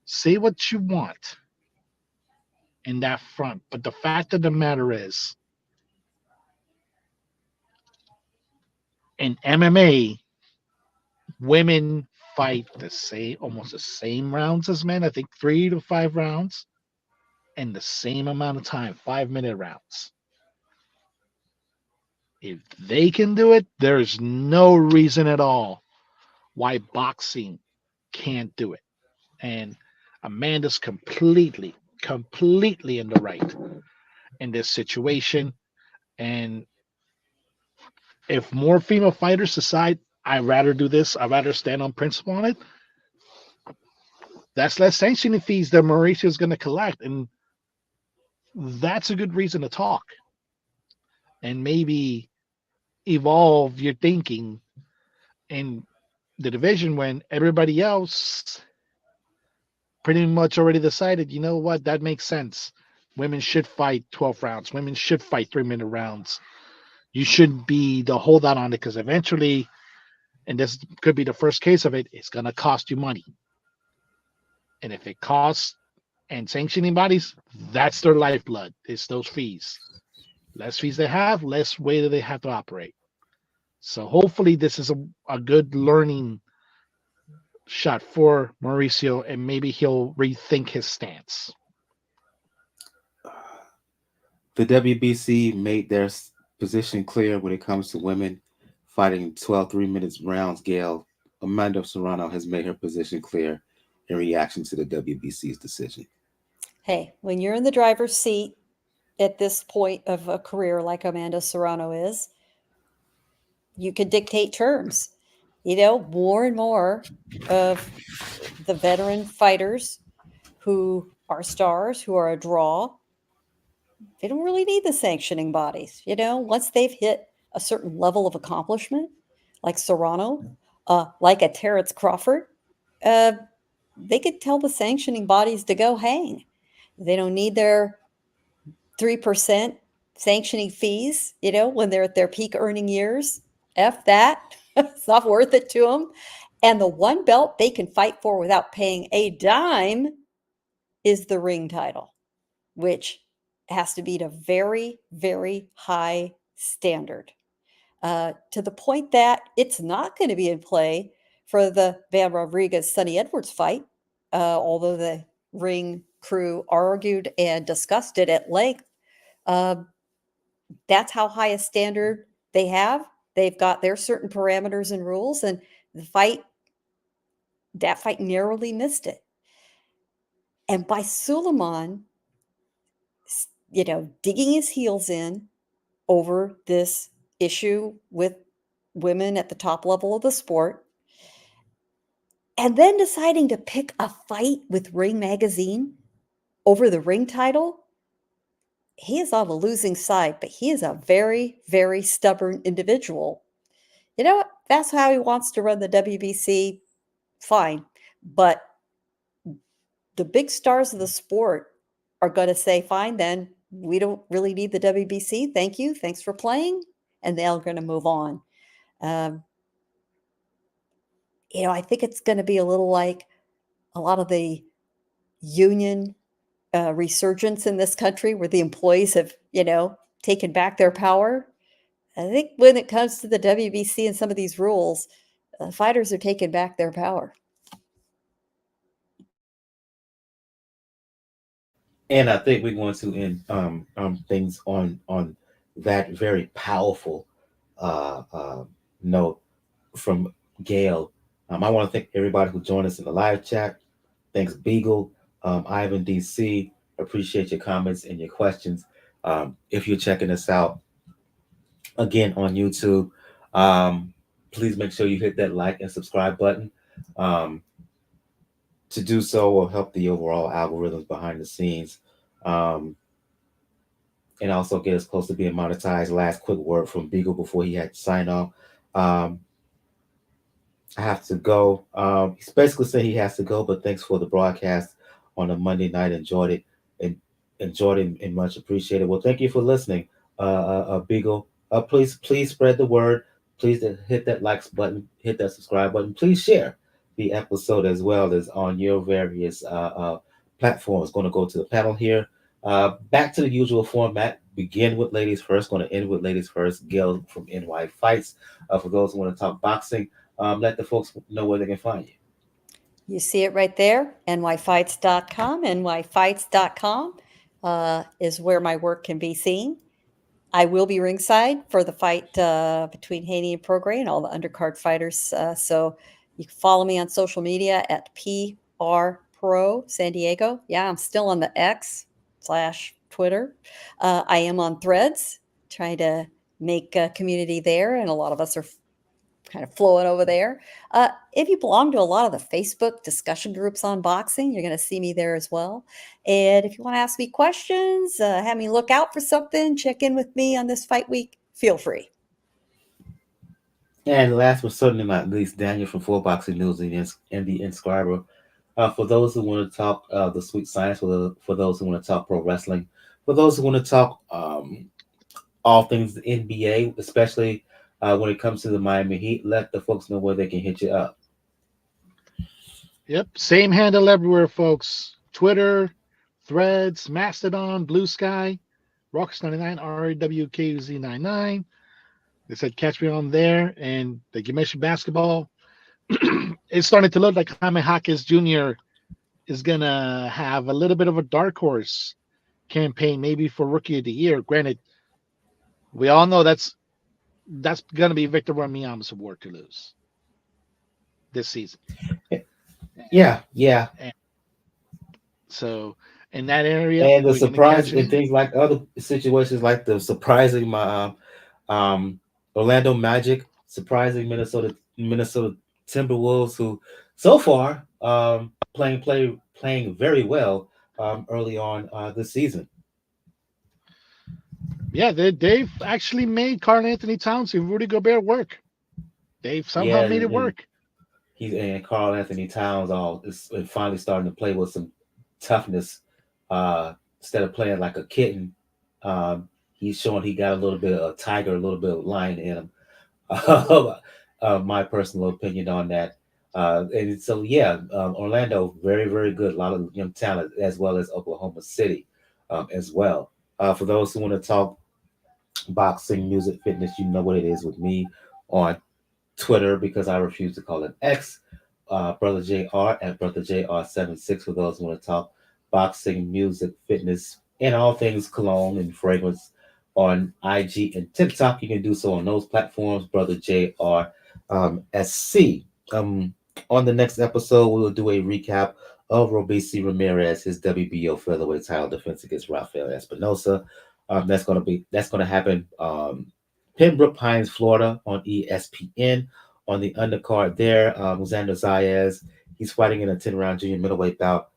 Say what you want in that front, but the fact of the matter is, in MMA, women fight almost the same rounds as men. I think 3 to 5 rounds, in the same amount of time, 5-minute rounds. If they can do it, there's no reason at all why boxing can't do it. And Amanda's completely in the right in this situation. And if more female fighters decide, I'd rather do this, I'd rather stand on principle on it, that's less sanctioning fees that Mauricio's going to collect. And that's a good reason to talk and maybe evolve your thinking in the division when everybody else pretty much already decided, you know what, that makes sense. Women should fight 12 rounds. Women should fight 3-minute rounds. You shouldn't be the holdout on it because eventually, and this could be the first case of it, it's going to cost you money. And if it costs, and sanctioning bodies, that's their lifeblood. It's those fees. Less fees they have, less way that they have to operate. So hopefully this is a good learning shot for Mauricio, and maybe he'll rethink his stance. The WBC made their position clear when it comes to women fighting 12 3-minute rounds. Gail, Amanda Serrano has made her position clear in reaction to the WBC's decision. Hey, when you're in the driver's seat at this point of a career like Amanda Serrano is, you can dictate terms. You know, more and more of the veteran fighters who are stars, who are a draw, they don't really need the sanctioning bodies. You know, once they've hit a certain level of accomplishment, like Serrano, like a Terrence Crawford, they could tell the sanctioning bodies to go hang. They don't need their 3% sanctioning fees, you know, when they're at their peak earning years. F that. It's not worth it to them. And the one belt they can fight for without paying a dime is the ring title, which has to be a very, very high standard, to the point that it's not going to be in play for the Van Rodriguez-Sonny Edwards fight, although the ring crew argued and discussed it at length. That's how high a standard they have. They've got their certain parameters and rules, and that fight narrowly missed it. And by Suleiman, you know, digging his heels in over this issue with women at the top level of the sport, and then deciding to pick a fight with Ring Magazine over the ring title, he is on the losing side, but he is a very, very stubborn individual. You know what? That's how he wants to run the WBC. Fine. But the big stars of the sport are going to say, fine, then we don't really need the WBC. Thank you. Thanks for playing. And they're going to move on. You know, I think it's going to be a little like a lot of the union resurgence in this country where the employees have, you know, taken back their power. I think when it comes to the WBC and some of these rules, fighters are taking back their power. And I think we're going to end things on that very powerful note from Gail. I want to thank everybody who joined us in the live chat. Thanks, Beagle, Ivan DC. Appreciate your comments and your questions. If you're checking us out again on YouTube, um, please make sure you hit that like and subscribe button. Um, to do so will help the overall algorithms behind the scenes. Um, and also get us close to being monetized. Last quick word from Beagle before he had to sign off. Um, I have to go. He's basically saying he has to go, but thanks for the broadcast on a Monday night. And enjoyed it and much appreciated. Well, thank you for listening, Beagle. Please spread the word. Please hit that likes button, hit that subscribe button. Please share the episode as well as on your various platforms. Going to go to the panel here. Back to the usual format. Begin with ladies first. Going to end with ladies first. Gill from NY Fights. For those who want to talk boxing, let the folks know where they can find you. You see it right there, nyfights.com. nyfights.com is where my work can be seen. I will be ringside for the fight between Haney and Prograis and all the undercard fighters. So you can follow me on social media at PR Pro San Diego. Yeah, I'm still on the X/Twitter. I am on Threads, trying to make a community there, and a lot of us are kind of flowing over there. If you belong to a lot of the Facebook discussion groups on boxing, you're going to see me there as well. And if you want to ask me questions, have me look out for something, check in with me on this fight week, feel free. And last but certainly not least, Daniel from Full Boxing News and the Inscriber. For those who want to talk the sweet science, for those who want to talk pro wrestling, for those who want to talk all things NBA, especially when it comes to the Miami Heat, let the folks know where they can hit you up. Yep, same handle everywhere, folks. Twitter, Threads, Mastodon, Blue Sky, Rocks99, RAWKZ99. They said catch me on there, and like you mentioned basketball. It's starting to look like Jaime Jaquez Jr. is gonna have a little bit of a dark horse campaign, maybe for Rookie of the Year. Granted, we all know that's gonna be Victor Wembanyama's award to lose this season. Yeah. And so in that area, And the we're gonna surprise catch in him. things like other situations, like the surprising um, Orlando Magic, surprising Minnesota Timberwolves, who so far playing very well early on this season. Yeah, they've actually made Karl Anthony Towns and Rudy Gobert work. They've somehow Yeah, made it and work. he's and Carl Anthony Towns all is finally starting to play with some toughness. Instead of playing like a kitten, he's showing he got a little bit of a tiger, a little bit of lion in him. My personal opinion on that. And so, yeah, Orlando, very, very good. A lot of young talent, as well as Oklahoma City as well. For those who want to talk boxing, music, fitness, you know what it is with me on Twitter, because I refuse to call it X. Brother JR at Brother JR76 for those who want to talk boxing, music, fitness, and all things cologne and fragrance on IG and TikTok. You can do so on those platforms, Brother JR SC. On the next episode, we will do a recap of Robeisy Ramirez, his WBO featherweight title defense against Rafael Espinoza. That's gonna happen Pembroke Pines, Florida on ESPN. On the undercard there, Xander Zayas, he's fighting in a 10-round junior middleweight bout.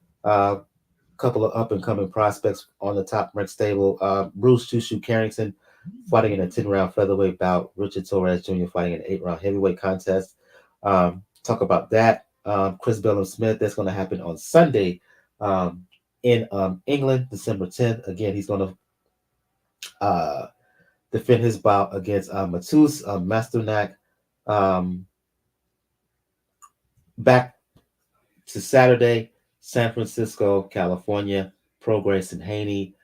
Couple of up-and-coming prospects on the top-ranked stable. Bruce Chushu Carrington fighting in a 10-round featherweight bout. Richard Torres Jr. fighting in an 8-round heavyweight contest. Talk about that. Chris Billam-Smith, that's going to happen on Sunday in England, December 10th. Again, he's going to defend his bout against Mateusz Masternak. Back to Saturday, San Francisco, California, Prograis and Haney,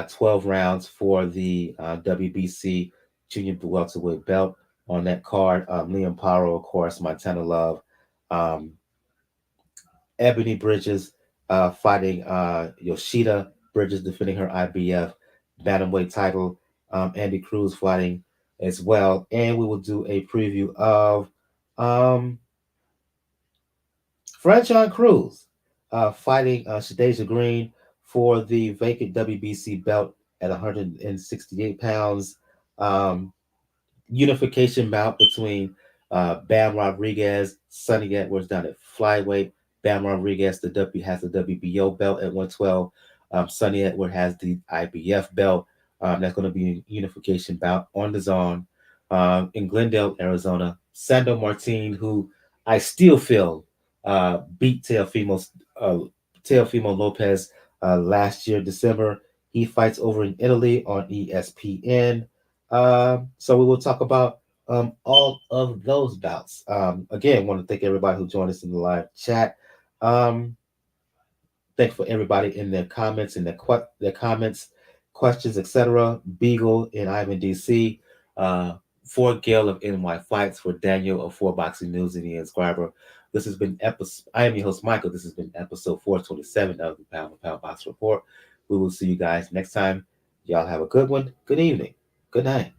12 rounds for the WBC junior welterweight belt on that card. Liam Paro, of course, Montana Love, Ebony Bridges fighting Yoshida Bridges defending her IBF bantamweight title. Andy Cruz fighting as well, and we will do a preview of um, Franchon Cruz fighting Shadeja Green for the vacant WBC belt at 168 pounds. Um, Unification bout between Bam Rodriguez, Sonny Edwards down at flyweight. Bam Rodriguez has the WBO belt at 112. Sonny Edwards has the IBF belt. That's going to be a unification bout on the zone in Glendale, Arizona. Sando Martin, who I still feel beat Teofimo Lopez last year, December. He fights over in Italy on ESPN. So we will talk about all of those bouts. Again, want to thank everybody who joined us in the live chat. Thanks for everybody in their comments and their comments, questions, etc. Beagle and Ivan DC, for Gill of NY Fights, for Daniel of 4 Boxing News and the Inscriber. This has been episode. I am your host Michael. This has been episode 427 of the Pound for Pound Box Report. We will see you guys next time. Y'all have a good one. Good evening. Good night.